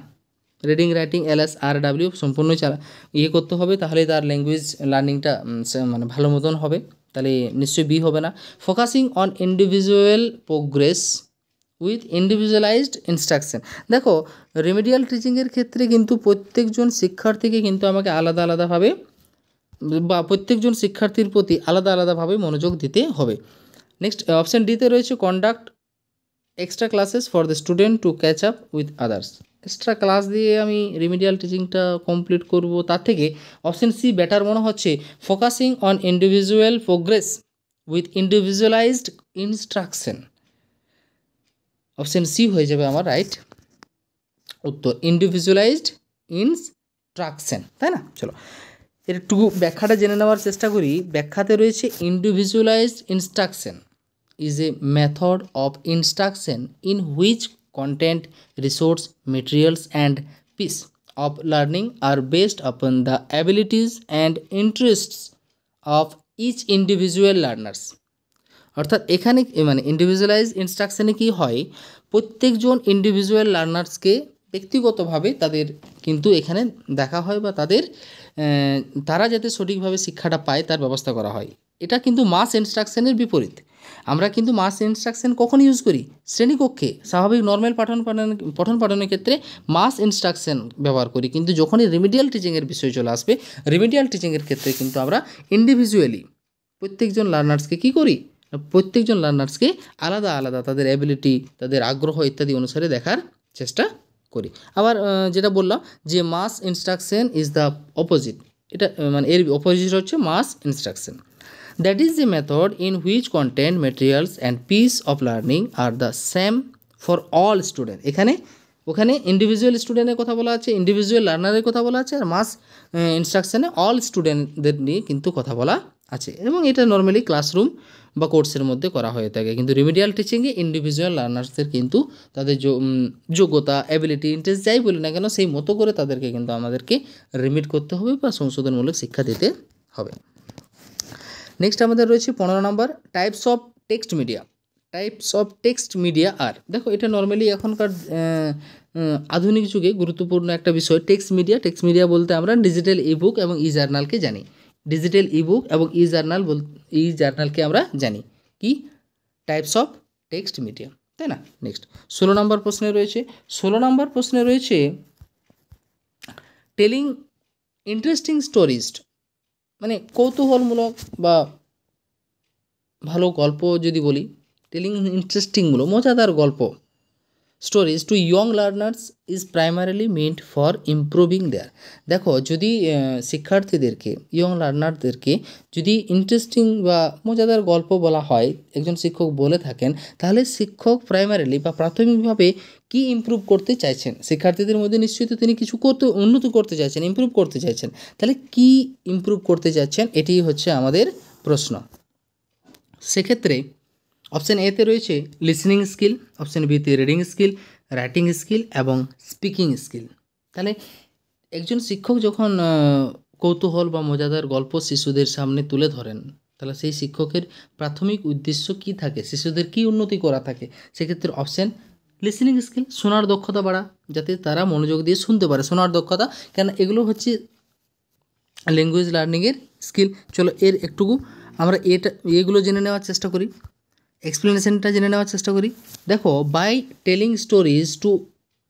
Speaker 1: রিডিং রাইটিং LSRW সম্পূর্ণ করতে হবে, তাহলে তার ল্যাঙ্গুয়েজ লার্নিংটা মানে ভালো মতন হবে, তাহলে নিশ্চয়ই বি হবে না। Focusing on individual progress with individualised instruction, দেখো রেমিডিয়াল টিচিংয়ের ক্ষেত্রে কিন্তু প্রত্যেকজন শিক্ষার্থীকে কিন্তু আমাকে আলাদা আলাদাভাবে বা প্রত্যেকজন শিক্ষার্থীর প্রতি আলাদা আলাদাভাবে মনোযোগ দিতে হবে। নেক্সট অপশান ডিতে রয়েছে conduct extra classes for the student to catch up with others. Extra class দিয়ে আমি রিমিডিয়াল টিচিংটা কমপ্লিট করব, তার থেকে অপশান সি বেটার মনে হচ্ছে, focusing on individual progress with individualised instruction. Option C হয়ে যাবে আমার রাইট উত্তর, ইন্ডিভিজুয়ালাইজড ইনস্ট্রাকশন, তাই না? চলো এর একটু ব্যাখ্যাটা জেনে নেওয়ার চেষ্টা করি। ব্যাখ্যাতে রয়েছে individualised instruction is a method of instruction in which content, resource, materials and piece of learning are based upon the abilities and interests of each individual learners। অর্থাৎ এখানে মানে ইন্ডিভিজুয়ালাইজ ইনস্ট্রাকশানে কী হয়, প্রত্যেকজন ইন্ডিভিজুয়াল লার্নার্সকে ব্যক্তিগতভাবে তাদের কিন্তু এখানে দেখা হয় বা তারা যাতে সঠিকভাবে শিক্ষাটা পায় তার ব্যবস্থা করা হয়। এটা কিন্তু মাস ইনস্ট্রাকশনের বিপরীত। আমরা কিন্তু মাস ইনস্ট্রাকশন কখন ইউজ করি? শ্রেণীকক্ষে স্বাভাবিক নর্মাল পঠন পাঠনের ক্ষেত্রে মাস ইনস্ট্রাকশন ব্যবহার করি, কিন্তু যখনই রিমিডিয়াল টিচিংয়ের বিষয় চলে আসবে, রিমিডিয়াল টিচিংয়ের ক্ষেত্রে কিন্তু আমরা ইন্ডিভিজুয়ালি প্রত্যেকজন লার্নার্সকে কী করি, প্রত্যেকজন লার্নার্সকে আলাদা আলাদা তাদের অ্যাবিলিটি, তাদের আগ্রহ ইত্যাদি অনুসারে দেখার চেষ্টা করি। আবার যেটা বললাম যে মাস ইনস্ট্রাকশন ইজ দ্য অপোজিট, এটা মানে এর অপোজিট হচ্ছে মাস instruction. That is the method in which content, materials and piece of learning are the same for all students। ওখানে ইন্ডিভিজুয়াল স্টুডেন্টের কথা বলা আছে, ইন্ডিভিজুয়াল লার্নারের কথা বলা আছে, আর মাস ইনস্ট্রাকশানে অল স্টুডেন্টদের নিয়ে কিন্তু কথা বলা আছে, এবং এটা নর্মালি ক্লাসরুম বা কোর্সের মধ্যে করা হয়ে থাকে। কিন্তু রিমিডিয়াল টিচিংয়ে ইন্ডিভিজুয়াল লার্নার্সদের কিন্তু তাদের যোগ্যতা, অ্যাবিলিটি, ইন্টারেস্ট যাই বলি না কেন সেই মতো করে তাদেরকে কিন্তু আমাদেরকে রিমিট করতে হবে বা সংশোধনমূলক শিক্ষা দিতে হবে। নেক্সট আমাদের রয়েছে 15 number, types of text media. Types of text media আর, দেখো এটা নর্মালি এখনকার আধুনিক যুগে গুরুত্বপূর্ণ একটা বিষয়। টেক্সট মিডিয়া বলতে আমরা ডিজিটাল ইবুক এবং ই জার্নালকে জানি। ডিজিটাল ইবুক এবং ই জার্নালকে আমরা জানি কি টাইপস অফ টেক্সট মিডিয়া, তাই না? নেক্সট 16 নম্বর প্রশ্নে রয়েছে টেলিং ইন্টারেস্টিং স্টোরিজ, মানে কৌতূহলমূলক বা ভালো গল্প যদি বলি, টেলিং ইন্টারেস্টিংমূলক মজাদার গল্প, stories to young learners is primarily meant for improving their. দেখো যদি শিক্ষার্থীদেরকে, ইয়ং লার্নারদেরকে যদি ইন্টারেস্টিং বা মজাদার গল্প বলা হয়, একজন শিক্ষক বলে থাকেন, তাহলে শিক্ষক প্রাইমারিলি বা প্রাথমিকভাবে কি ইমপ্রুভ করতে চাইছেন, শিক্ষার্থীদের মধ্যে নিশ্চয়ই তো তিনি কিছু উন্নতি করতে চাইছেন, ইমপ্রুভ করতে চাইছেন, তাহলে কি ইমপ্রুভ করতে চাচ্ছেন, এটি হচ্ছে আমাদের প্রশ্ন। সেক্ষেত্রে অপশান এতে রয়েছে লিসনিং স্কিল, অপশান বিতে রিডিং স্কিল, রাইটিং স্কিল এবং স্পিকিং স্কিল। তাহলে একজন শিক্ষক যখন কৌতূহল বা মজাদার গল্প শিশুদের সামনে তুলে ধরেন, তাহলে সেই শিক্ষকের প্রাথমিক উদ্দেশ্য কি থাকে, শিশুদের কি উন্নতি করা থাকে, সেক্ষেত্রে অপশান লিসনিং স্কিল, শোনার দক্ষতা বাড়া, যাতে তারা মনোযোগ দিয়ে শুনতে পারে, শোনার দক্ষতা, কেন এগুলো হচ্ছে ল্যাঙ্গুয়েজ লার্নিংয়ের স্কিল। চলো এর একটুকু আমরা এগুলো জেনে নেওয়ার চেষ্টা করি, এক্সপ্লেনেশনটা জেনে নেওয়ার চেষ্টা করি। দেখো, by telling stories to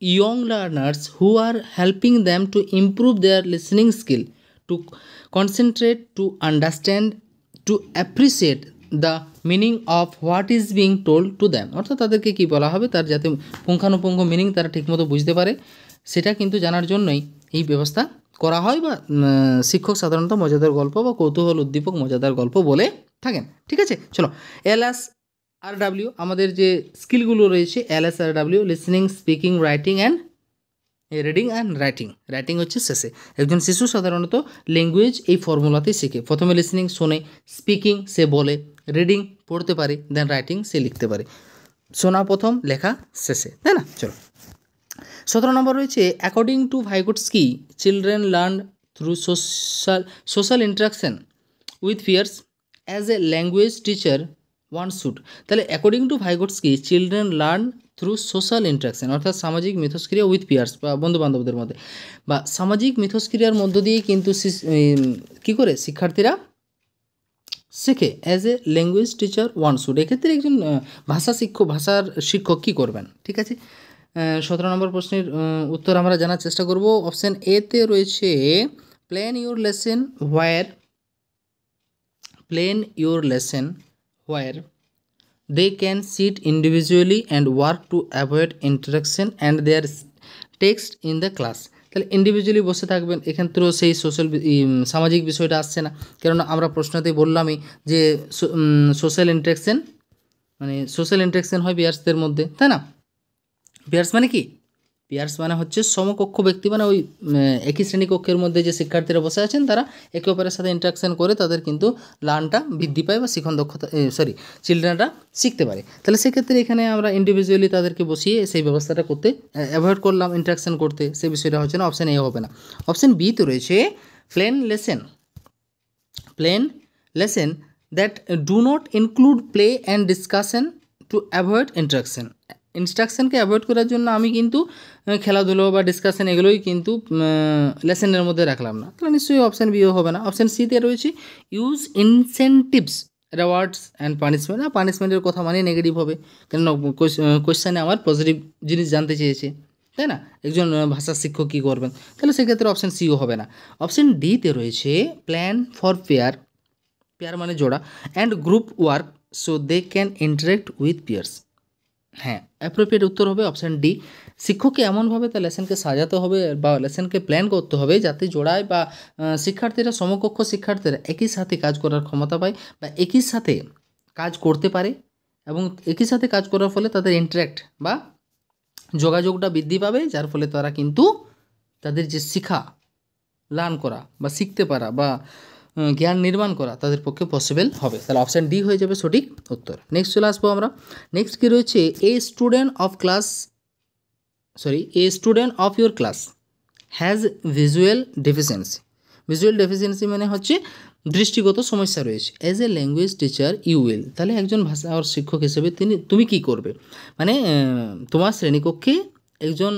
Speaker 1: young learners who are helping them to improve their listening skill, to concentrate, to understand, to appreciate the meaning of what is being told to them. অর্থাৎ তাদেরকে কী বলা হবে, তার যাতে পুঙ্খানুপুঙ্খ মিনিং তারা ঠিকমতো বুঝতে পারে, সেটা কিন্তু জানার জন্যই এই ব্যবস্থা করা হয়, বা শিক্ষক সাধারণত মজাদার গল্প বা কৌতূহল উদ্দীপক মজাদার গল্প বলে থাকেন। ঠিক আছে, চলো LSRW আমাদের যে স্কিলগুলো রয়েছে, LSRW listening, speaking, writing and writing হচ্ছে শেষে। একজন শিশু সাধারণত ল্যাঙ্গুয়েজ এই ফর্মুলাতেই শিখে, প্রথমে লিসনিং শোনে, স্পিকিং সে বলে, রিডিং পড়তে পারে, দেন রাইটিং সে লিখতে পারে। শোনা প্রথম, লেখা শেষে, তাই না? চলো 17 নম্বর রয়েছে according to Vygotsky, children learn through social interaction with peers as a language teacher one should. তাহলে according to Vygotsky, children learn through social interaction, অর্থাৎ সামাজিক মিথস্ক্রিয়া উইথ পিয়ার্স বা বন্ধুবান্ধবদের মধ্যে, বা সামাজিক মিথস্ক্রিয়ার মধ্য দিয়ে কিন্তু কী করে শিক্ষার্থীরা শেখে, as a language teacher one should. এক্ষেত্রে একজন ভাষার শিক্ষক কী করবেন? ঠিক আছে, 17 নম্বর প্রশ্নের উত্তর আমরা জানার চেষ্টা করব। অপশান এতে রয়েছে plan your lesson where plan your lesson where they can sit individually and work to avoid interaction and their text in the class। তাহলে ইন্ডিভিজুয়ালি বসে থাকবেন, এখান থেকেও সেই সামাজিক বিষয়টা আসছে না, কেননা আমরা প্রশ্নতেই বললামই যে সোশ্যাল ইন্টারাকশন মানে সোশ্যাল ইন্টারাকশন হয় পিয়ার্সদের মধ্যে, তাই না? পিয়ার্স মানে কি? পিয়ার্স মানে হচ্ছে সমকক্ষ ব্যক্তি, মানে ওই একই শ্রেণীকক্ষের মধ্যে যে শিক্ষার্থীরা বসে আছেন তারা একে অপরের সাথে ইন্টারাকশন করে তাদের কিন্তু লার্নটা বৃদ্ধি পায় বা শিখন দক্ষতা চিলড্রেনরা শিখতে পারে। তাহলে সেক্ষেত্রে এখানে আমরা ইন্ডিভিজুয়ালি তাদেরকে বসিয়ে সেই ব্যবস্থাটা করতে অ্যাভয়েড করলাম ইন্টারাকশন করতে, সেই বিষয়টা হচ্ছে না, অপশান এ হবে না। অপশান বি তো রয়েছে plan lessons that do not include play and discussion to avoid ইনস্ট্রাকশনকে অ্যাভয়েড করার জন্য আমি কিন্তু খেলাধুলো বা ডিসকাশন এগুলোই কিন্তু লেসেনের মধ্যে রাখলাম না, তাহলে নিশ্চয়ই অপশান বিও হবে না। অপশান সিতে রয়েছে use incentives rewards and punishment. পানিশমেন্টের কথা মানে নেগেটিভ হবে, কেননা কোয়েশ্চানে আমার পজিটিভ জিনিস জানতে চেয়েছে, তাই না? একজন ভাষা শিক্ষক কী করবেন, তাহলে সেক্ষেত্রে অপশান সিও হবে না। অপশান ডিতে রয়েছে প্ল্যান ফর পেয়ার মানে জোড়া and group work so they can interact with peers. হ্যাঁ, অ্যাপ্রোপ্রিয়েট উত্তর হবে অপশান ডি। শিক্ষককে এমনভাবে তার লেসনকে সাজাতে হবে বা লেসনকে প্ল্যান করতে হবে যাতে জোড়ায় বা শিক্ষার্থীরা সমকক্ষ শিক্ষার্থীরা একই সাথে কাজ করার ক্ষমতা পায় বা একই সাথে কাজ করতে পারে, এবং একই সাথে কাজ করার ফলে তাদের ইন্টারেক্ট বা যোগাযোগটা বৃদ্ধি পাবে, যার ফলে তারা কিন্তু তাদের যে লার্ন করা বা শিখতে পারা বা জ্ঞান নির্মাণ করা তাদের পক্ষে পসিবল হবে। তাহলে অপশান ডি হয়ে যাবে সঠিক উত্তর। নেক্সট চলে আসবো আমরা। নেক্সট কী রয়েছে, a student of your class has visual deficiency মানে হচ্ছে দৃষ্টিগত সমস্যা রয়েছে। As a language teacher you will, তাহলে একজন ভাষা শিক্ষক হিসেবে তুমি কী করবে, মানে তোমার শ্রেণীকক্ষে একজন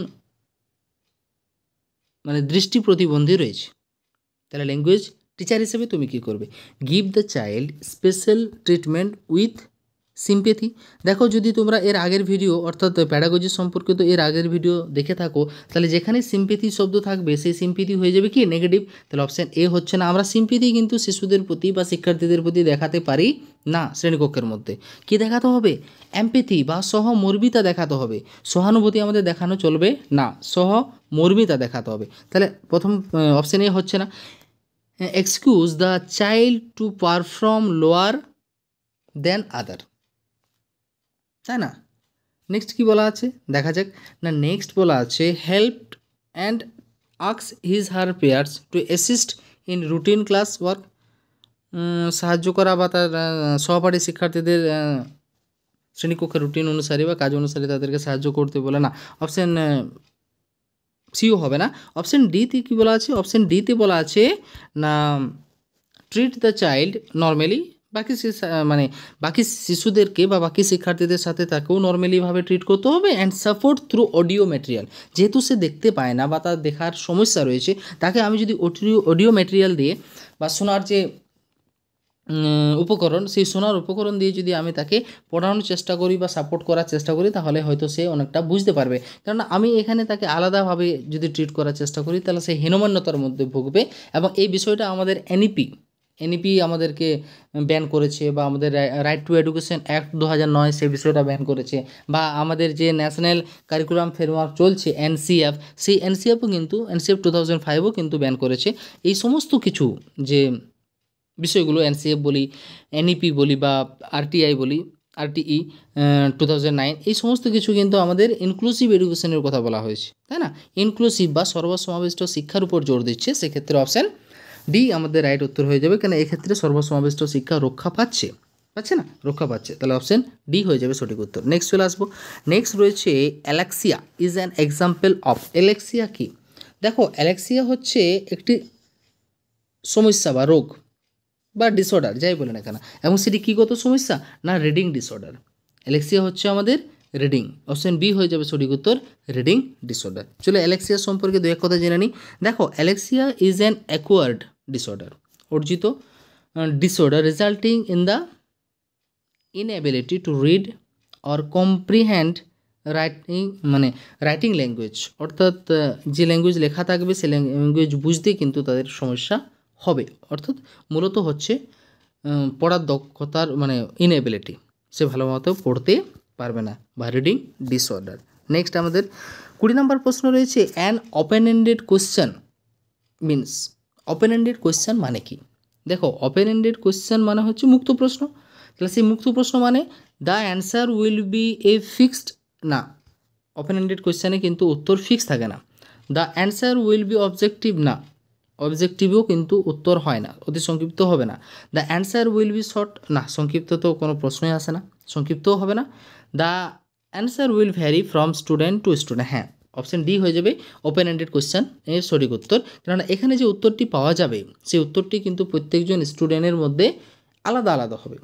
Speaker 1: মানে দৃষ্টি প্রতিবন্ধী রয়েছে, তাহলে ল্যাঙ্গুয়েজ টিচার হিসেবে তুমি কী করবে? Give the child special treatment with sympathy. দেখো, যদি তোমরা এর আগের ভিডিও অর্থাৎ প্যাডাগজি সম্পর্কিত এর আগের ভিডিও দেখে থাকো, তাহলে যেখানে সিম্প্যাথি শব্দ থাকবে সেই সিম্প্যাথি হয়ে যাবে কি নেগেটিভ, তাহলে অপশান এ হচ্ছে না। আমরা সিম্প্যাথি কিন্তু শিশুদের প্রতি বা শিক্ষার্থীদের প্রতি দেখাতে পারি না শ্রেণীকক্ষের মধ্যে। কি দেখাতে হবে? এমপ্যাথি বা সহমর্মিতা দেখাতে হবে। সহানুভূতি আমাদের দেখানো চলবে না, সহমর্মিতা দেখাতে হবে। তাহলে প্রথম অপশান এ হচ্ছে না। Excuse the child to perform lower than other, তাই না? নেক্সট কি বলা আছে দেখা যাক না। নেক্সট বলা আছে হেল্প অ্যান্ড আক্স her peers to assist in routine class work. সাহায্য করা বা তার সহপাঠী শিক্ষার্থীদের শ্রেণীকক্ষের রুটিন অনুসারে বা কাজ অনুসারে তাদেরকে সাহায্য করতে বলে না, অপশান সিও হবে না। অপশান ডিতে কী বলা আছে? অপশান ডিতে বলা আছে না ট্রিট দ্য চাইল্ড নর্মালি, বাকি শিশুদেরকে বা বাকি শিক্ষার্থীদের সাথে তাকেও নর্মালিভাবে ট্রিট করতে হবে। And support through audio material, যেহেতু সে দেখতে পায় না বা তার দেখার সমস্যা রয়েছে, তাকে আমি যদি অডিও ম্যাটেরিয়াল দিয়ে বা শোনার যে উপকরণ, সেই শোনার উপকরণ দিয়ে যদি আমি তাকে পড়ানোর চেষ্টা করি বা সাপোর্ট করার চেষ্টা করি, তাহলে হয়তো সে অনেকটা বুঝতে পারবে। কারণ আমি এখানে তাকে আলাদাভাবে যদি ট্রিট করার চেষ্টা করি, তাহলে সে হীনমন্যতার মধ্যে ভুগবে। এবং এই বিষয়টা আমাদের এনইপি আমাদেরকে ব্যান করেছে, বা আমাদের রাইট টু এডুকেশন অ্যাক্ট 2009 সেই বিষয়টা ব্যান করেছে, বা আমাদের যে ন্যাশনাল কারিকুলাম ফ্রেমওয়ার্ক চলছে এনসিএফ, সেই এনসিএফও কিন্তু এনসিএফ 2005ও কিন্তু ব্যান করেছে। এই সমস্ত কিছু যে বিষয়গুলো এনসিএফ বলি, এনইপি বলি বা আরটিই 2009, এই সমস্ত কিছু কিন্তু আমাদের ইনক্লুসিভ এডুকেশনের কথা বলা হয়েছে, তাই না? ইনক্লুসিভ বা সর্বসমাবিষ্ট শিক্ষার উপর জোর দিচ্ছে, সেক্ষেত্রে অপশান ডি আমাদের রাইট উত্তর হয়ে যাবে। কেন এক্ষেত্রে সর্বসমাবিষ্ট শিক্ষা রক্ষা পাচ্ছে না, রক্ষা পাচ্ছে, তাহলে অপশান ডি হয়ে যাবে সঠিক উত্তর। নেক্সট চলে আসবো। নেক্সট রয়েছে alexia is an example of. Alexia কি? দেখো, অ্যালেক্সিয়া হচ্ছে একটি সমস্যা বা রোগ বা ডিসঅর্ডার, যাই বলে না কেন, এবং সেটি কীগত সমস্যা না, রিডিং ডিসঅর্ডার। অ্যালেক্সিয়া হচ্ছে আমাদের রিডিং, অপশান বি হয়ে যাবে সঠিক উত্তর, রিডিং ডিসঅর্ডার। চলো অ্যালেক্সিয়া সম্পর্কে দু এক কথা জেনে নিই। দেখো, alexia is an acquired disorder, অর্জিত disorder resulting in the inability to read or comprehend writing language, অর্থাৎ যে ল্যাঙ্গুয়েজ লেখা থাকবে সে ল্যাঙ্গুয়েজ বুঝতে কিন্তু তাদের সমস্যা হবে। অর্থাৎ মূলত হচ্ছে পড়ার দক্ষতার মানে ইনএবিলিটি, সে ভালো মতো পড়তে পারবে না বা রিডিং ডিসঅর্ডার। নেক্সট আমাদের 20 নম্বর প্রশ্ন রয়েছে an open ended question means, open ended question মানে কি? দেখো ওপেন এন্ডেড কোশ্চেন মানে হচ্ছে মুক্ত প্রশ্ন। তাহলে সেই মুক্ত প্রশ্ন মানে the answer will B A fixed, না ওপেন এন্ডেড কোশ্চেনে কিন্তু উত্তর ফিক্স থাকে না। The answer will be objective, না অবজেক্টিভও কিন্তু উত্তর হয় না, অতি সংক্ষিপ্ত হবে না। The answer will be short, না সংক্ষিপ্ত তো কোনো প্রশ্নই আসে না, সংক্ষিপ্তও হবে না। The answer will vary from student to student, হ্যাঁ অপশান ডি হয়ে যাবে ওপেন এন্ডেড কোশ্চেন এর সঠিক উত্তর। কেননা এখানে যে উত্তরটি পাওয়া যাবে সেই উত্তরটি কিন্তু প্রত্যেকজন স্টুডেন্টের মধ্যে আলাদা আলাদা হবে।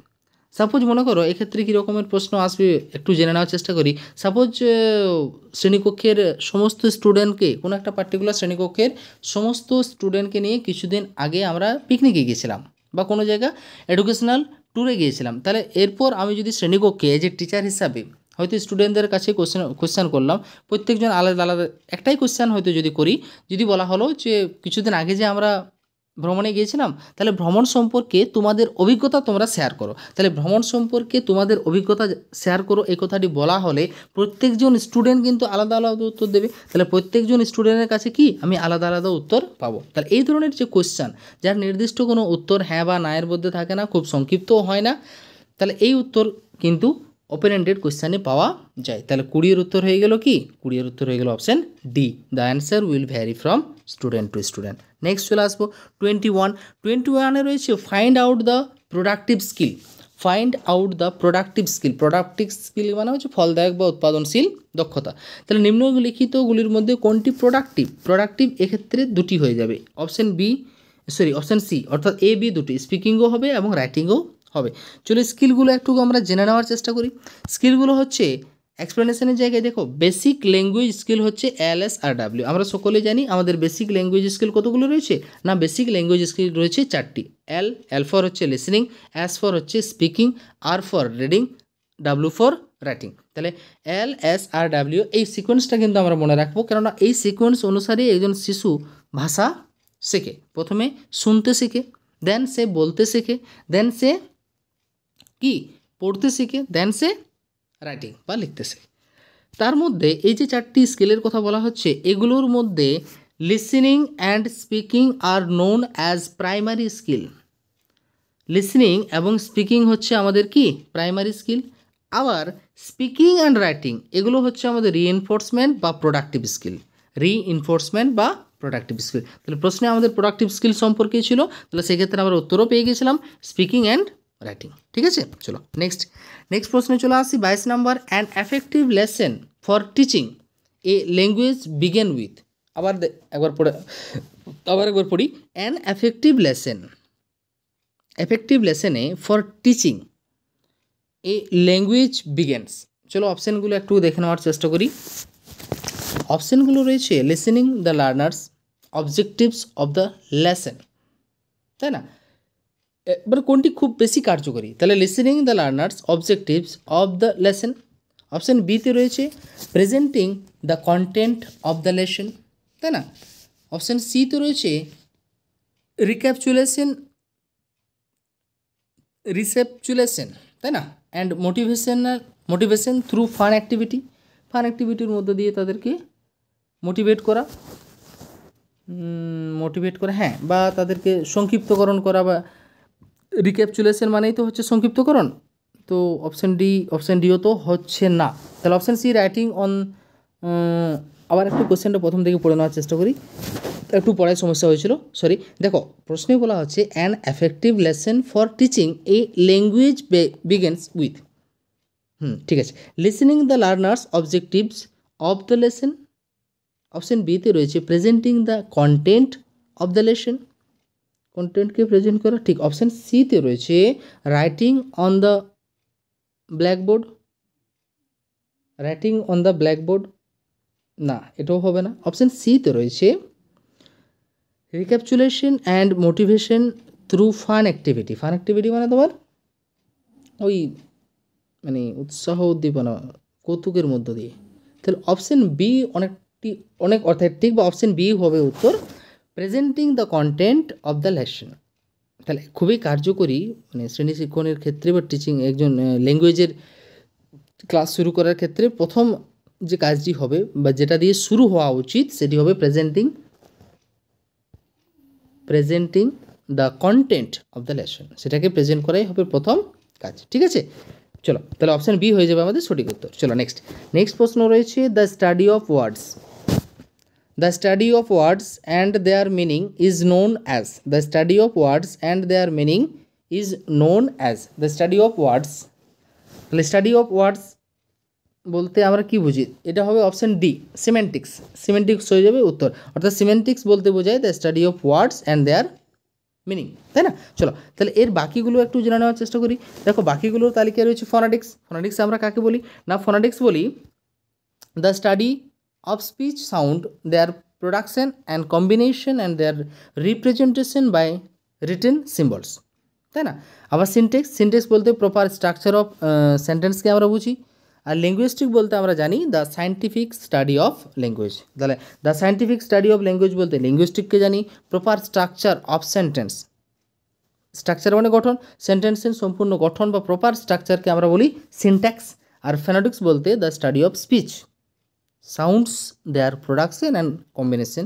Speaker 1: সাপোজ মনে করো এক্ষেত্রে কী রকমের প্রশ্ন আসবে একটু জেনে নেওয়ার চেষ্টা করি। সাপোজ শ্রেণীকক্ষের সমস্ত স্টুডেন্টকে, কোনো একটা পার্টিকুলার শ্রেণীকক্ষের সমস্ত স্টুডেন্টকে নিয়ে কিছুদিন আগে আমরা পিকনিকে গিয়েছিলাম বা কোনো জায়গা এডুকেশনাল ট্যুরে গিয়েছিলাম। তাহলে এরপর আমি যদি শ্রেণীকক্ষে এজ এ টিচার হিসাবে হয়তো স্টুডেন্টদের কাছে কোশ্চেন করলাম, প্রত্যেকজন আলাদা আলাদা একটাই কোশ্চেন হয়তো যদি করি, যদি বলা হলো যে কিছুদিন আগে যে আমরা ভ্রমণে গিয়েছিলাম, তাহলে ভ্রমণ সম্পর্কে তোমাদের অভিজ্ঞতা তোমরা শেয়ার করো। তাহলে ভ্রমণ সম্পর্কে তোমাদের অভিজ্ঞতা শেয়ার করো এই কথাটি বলা হলে প্রত্যেকজন স্টুডেন্ট কিন্তু আলাদা আলাদা উত্তর দেবে। তাহলে প্রত্যেকজন স্টুডেন্টের কাছে কি আমি আলাদা আলাদা উত্তর পাবো। তাহলে এই ধরনের যে কোশ্চেন যার নির্দিষ্ট কোনো উত্তর হ্যাঁ বা না এর মধ্যে থাকে না, খুব সংক্ষিপ্তও হয় না, তাহলে এই উত্তর কিন্তু ওপেন এন্ডেড কোশ্চেনে পাওয়া যায়। তাহলে 20 উত্তর হয়ে গেল কি? 20 উত্তর হয়ে গেল option D, the answer will vary from student to student. Next চলে আসবো 21 রয়েছে find out the productive skill. Find out the productive skill, productive skill মানে হচ্ছে ফলদায়ক বা উৎপাদনশীল দক্ষতা। তাহলে নিম্নলিখিতগুলির মধ্যে কোনটি প্রোডাক্টিভ? প্রোডাক্টিভ এক্ষেত্রে দুটি হয়ে যাবে, অপশান সি অর্থাৎ এ বি দুটি, স্পিকিংও হবে এবং রাইটিংও হবে। চলো স্কিলগুলো একটু আমরা জেনে নেওয়ার চেষ্টা করি। স্কিলগুলো হচ্ছে এক্সপ্লেনেশনের জায়গায় দেখো বেসিক ল্যাঙ্গুয়েজ স্কিল হচ্ছে LSRW। আমরা সকলে জানি আমাদের বেসিক ল্যাঙ্গুয়েজ স্কিল কতগুলো রয়েছে, না বেসিক ল্যাঙ্গুয়েজ স্কিল রয়েছে 4টি। এল ফর হচ্ছে লিসনিং, এস ফর হচ্ছে speaking, R for reading, W for writing. তাহলে LSRW এই সিকোয়েন্সটা কিন্তু আমরা মনে রাখবো, কেননা এই সিকোয়েন্স অনুসারে একজন শিশু ভাষা শেখে। প্রথমে শুনতে শেখে, দেন সে বলতে শেখে, দেন সে কি পড়তে শেখে, দেন সে রাইটিং বা লিখতে শেখে। তার মধ্যে এই যে 4টি স্কিলের কথা বলা হচ্ছে এগুলোর মধ্যে listening and speaking are known as primary skill. Listening এবং স্পিকিং হচ্ছে আমাদের কি প্রাইমারি স্কিল, আবার স্পিকিং অ্যান্ড রাইটিং এগুলো হচ্ছে আমাদের রিএনফোর্সমেন্ট বা প্রোডাক্টিভ স্কিল। তাহলে প্রশ্নে আমাদের প্রোডাক্টিভ স্কিল সম্পর্কে ছিল, তাহলে সেক্ষেত্রে আমরা উত্তরও পেয়ে গেছিলাম স্পিকিং অ্যান্ড রাইটিং। ঠিক আছে, চলো নেক্সট প্রশ্নে চলে আসি 22 number. An effective lesson for teaching a language begin with. আবার একবার পড়ি। অ্যান এফেক্টিভ লেসনে for teaching a language begins. চলো অপশানগুলো একটু দেখে নেওয়ার চেষ্টা করি। অপশানগুলো রয়েছে listening the learners, objectives of the lesson, তাই না? এবার কোনটি খুব বেশি কার্যকরী? তাহলে listening the learners, objectives of the lesson. Option বিতে রয়েছে presenting the content of the lesson, তাই না? অপশান সিতে রয়েছে রিসেপচুলেশন, তাই না? অ্যান্ড মোটিভেশন থ্রু ফান অ্যাক্টিভিটির মধ্য দিয়ে তাদেরকে মোটিভেট করা, হ্যাঁ, বা তাদেরকে সংক্ষিপ্তকরণ করা, বা রিক্যাপচুলেশন মানেই তো হচ্ছে সংক্ষিপ্তকরণ। তো অপশান ডিও তো হচ্ছে না। তাহলে অপশান সি রাইটিং অন। আবার একটু কোশ্চেনটা প্রথম থেকে পড়ে নেওয়ার চেষ্টা করি, একটু পড়ায় সমস্যা হয়েছিল, সরি। দেখো প্রশ্নে বলা হচ্ছে an effective lesson for teaching a language begins with, ঠিক আছে, listening the learners, objectives of the lesson. Option বিতে রয়েছে presenting the content of the lesson, কন্টেন্টকে প্রেজেন্ট করা, ঠিক। অপশান সিতে রয়েছে রাইটিং অন দ্য ব্ল্যাকবোর্ড, না এটাও হবে না। অপশান সিতে রয়েছে recapitulation and motivation through fun activity মানে তোমার ওই মানে উৎসাহ উদ্দীপনা কৌতুকের মধ্য দিয়ে। তাহলে অপশান বি অনেক অর্থাৎ ঠিক, বা অপশান বি হবে উত্তর, presenting the content of the lesson. তাহলে খুবই কার্যকরী মানে শ্রেণী শিক্ষণের ক্ষেত্রে বা টিচিং একজন ল্যাঙ্গুয়েজের ক্লাস শুরু করার ক্ষেত্রে প্রথম যে কাজটি হবে বা যেটা দিয়ে শুরু হওয়া উচিত সেটি হবে presenting the content of the lesson, সেটাকে প্রেজেন্ট করাই হবে প্রথম কাজ। ঠিক আছে, চলো তাহলে অপশান বি হয়ে যাবে আমাদের সঠিক উত্তর। চলো নেক্সট প্রশ্ন রয়েছে the study of words. The study of words and their meaning is known as. The study of words and their meaning is known as. The study of words. তাহলে study of words বলতে আমরা কি বুঝি? এটা হবে option D, সিমেন্টিক্স হয়ে যাবে উত্তর। অর্থাৎ সিমেন্টিক্স বলতে বোঝায় the study of words and their meaning, তাই না? চলো তাহলে এর বাকিগুলো একটু জেনে নেওয়ার চেষ্টা করি। দেখো বাকিগুলোর তালিকায় রয়েছে ফোনেটিক্স আমরা কাকে বলি না, ফোনেটিক্স বলি the study of speech sound, their production and combination and their representation by written symbols, তাই না? আবার সিনটেক্স বলতে প্রপার স্ট্রাকচার অফ সেন্টেন্সকে আমরা বুঝি। আর লিঙ্গুইস্টিক বলতে আমরা জানি the scientific study of language. তাহলে the scientific study of language বলতে লিঙ্গুইস্টিককে জানি, proper structure of sentence, structure মানে গঠন, সেন্টেন্সের সম্পূর্ণ গঠন বা প্রপার স্ট্রাকচারকে আমরা বলি সিনট্যাক্স। আর ফোনেটিক্স বলতে the study of speech sounds, their production and combination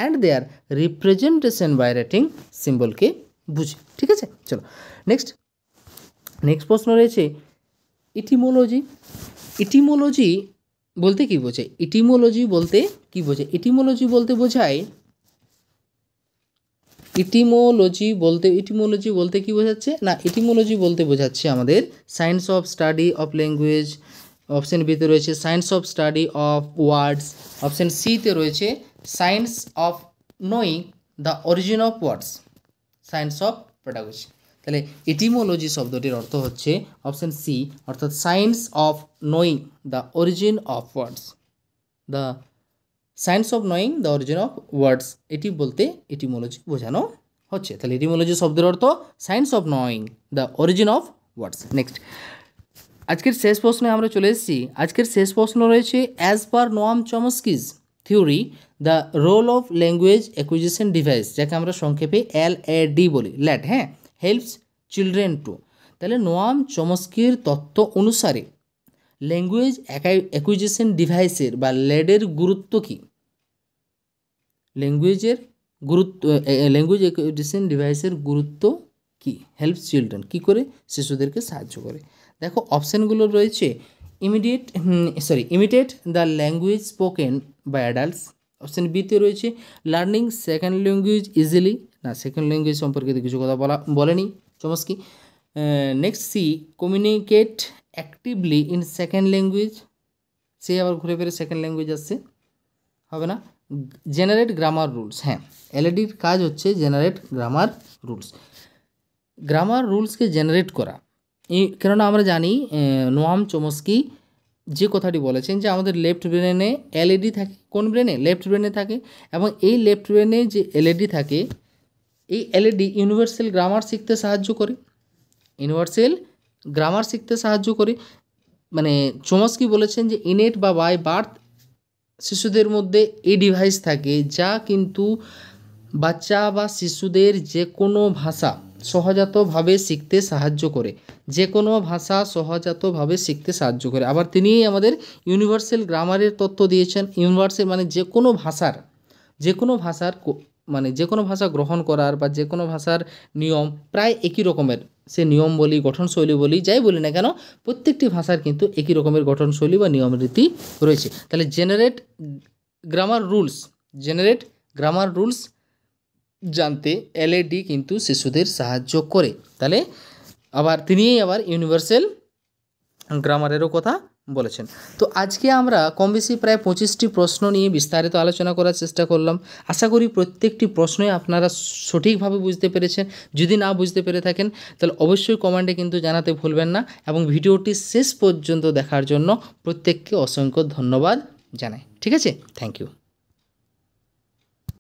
Speaker 1: and their representation by writing symbol কে বুঝি। ঠিক আছে, চলো নেক্সট প্রশ্ন রয়েছে ইটিমোলজি বলতে কি বোঝায়? ইটিমোলজি বলতে কি বোঝাচ্ছে না, ইটিমোলজি বলতে বোঝাচ্ছে আমাদের science of study of language. Option বিতে রয়েছে science of study of words. Option সিতে রয়েছে science of knowing the origin of words, science of pedagogy. তাহলে এটিমোলজি শব্দটির অর্থ হচ্ছে অপশান সি, অর্থাৎ science of knowing the origin of words, the science of knowing the origin of words, এটি বলতে etymology বোঝানো হচ্ছে। তাহলে এটিমোলজি শব্দের অর্থ science of knowing the origin of words. Next আজকের শেষ প্রশ্নে আমরা চলে এসেছি। আজকের শেষ প্রশ্ন রয়েছে as per Noam Chomsky's theory the role of language acquisition device, যাকে আমরা সংক্ষেপে LAD বলি, ল্যাড, হ্যাঁ, হেল্পস চিলড্রেন টু। তাহলে নোয়াম চমস্কির তত্ত্ব অনুসারে ল্যাঙ্গুয়েজ অ্যাকুইজিশন ডিভাইসের বা ল্যাডের গুরুত্ব কী? ল্যাঙ্গুয়েজ অ্যাকুইজিশন ডিভাইসের গুরুত্ব কী? হেল্পস চিলড্রেন, কী করে? শিশুদেরকে সাহায্য করে। দেখো অপশানগুলো রয়েছে imitate the language spoken by adults. Option বিতে রয়েছে লার্নিং সেকেন্ড ল্যাঙ্গুয়েজ ইজিলি, না সেকেন্ড ল্যাঙ্গুয়েজ সম্পর্কে কিছু কথা বলেনি Chomsky. Next C communicate actively in second language, সে আবার ঘুরে ফিরে সেকেন্ড ল্যাঙ্গুয়েজ আসছে, হবে না। জেনারেট গ্রামার রুলস, হ্যাঁ LADর কাজ হচ্ছে জেনারেট গ্রামার রুলসকে জেনারেট করা। কেননা আমরা জানি নোয়াম চমস্কি যে কথাটি বলেছেন যে আমাদের লেফট ব্রেনে LAD থাকে, কোন ব্রেনে? লেফট ব্রেনে থাকে, এবং এই লেফট ব্রেনে যে LAD থাকে এই LAD ইউনিভার্সাল গ্রামার শিখতে সাহায্য করে। মানে চমস্কি বলেছেন যে ইনেট বা বাই বার্থ শিশুদের মধ্যে এই ডিভাইস থাকে যা কিন্তু বাচ্চা বা শিশুদের যে কোনো ভাষা সহজাতভাবে শিখতে সাহায্য করে। আবার তিনিই আমাদের ইউনিভার্সাল গ্রামারের তত্ত্ব দিয়েছেন। ইউনিভার্সাল মানে যে কোনো ভাষা গ্রহণ করার বা যে কোনো ভাষার নিয়ম প্রায় একই রকমের, সে নিয়ম বলি, গঠনশৈলী বলি, যাই বলি না কেন, প্রত্যেকটি ভাষার কিন্তু একই রকমের গঠনশৈলী বা নিয়ম রীতি রয়েছে। তাহলে জেনারেট গ্রামার রুলস জানতে LAD কিন্তু শিশুদের সাহায্য করে। তাহলে তিনিই আবার ইউনিভার্সাল গ্রামারেরও কথা বলেছেন। তো আজকে আমরা কম বেশি প্রায় 25টি প্রশ্ন নিয়ে বিস্তারিত আলোচনা করার চেষ্টা করলাম। আশা করি প্রত্যেকটি প্রশ্নই আপনারা সঠিকভাবে বুঝতে পেরেছেন। যদি না বুঝতে পেরে থাকেন তাহলে অবশ্যই কমেন্টে কিন্তু জানাতে ভুলবেন না, এবং ভিডিওটি শেষ পর্যন্ত দেখার জন্য প্রত্যেককে অসংখ্য ধন্যবাদ জানাই। ঠিক আছে, থ্যাংক ইউ।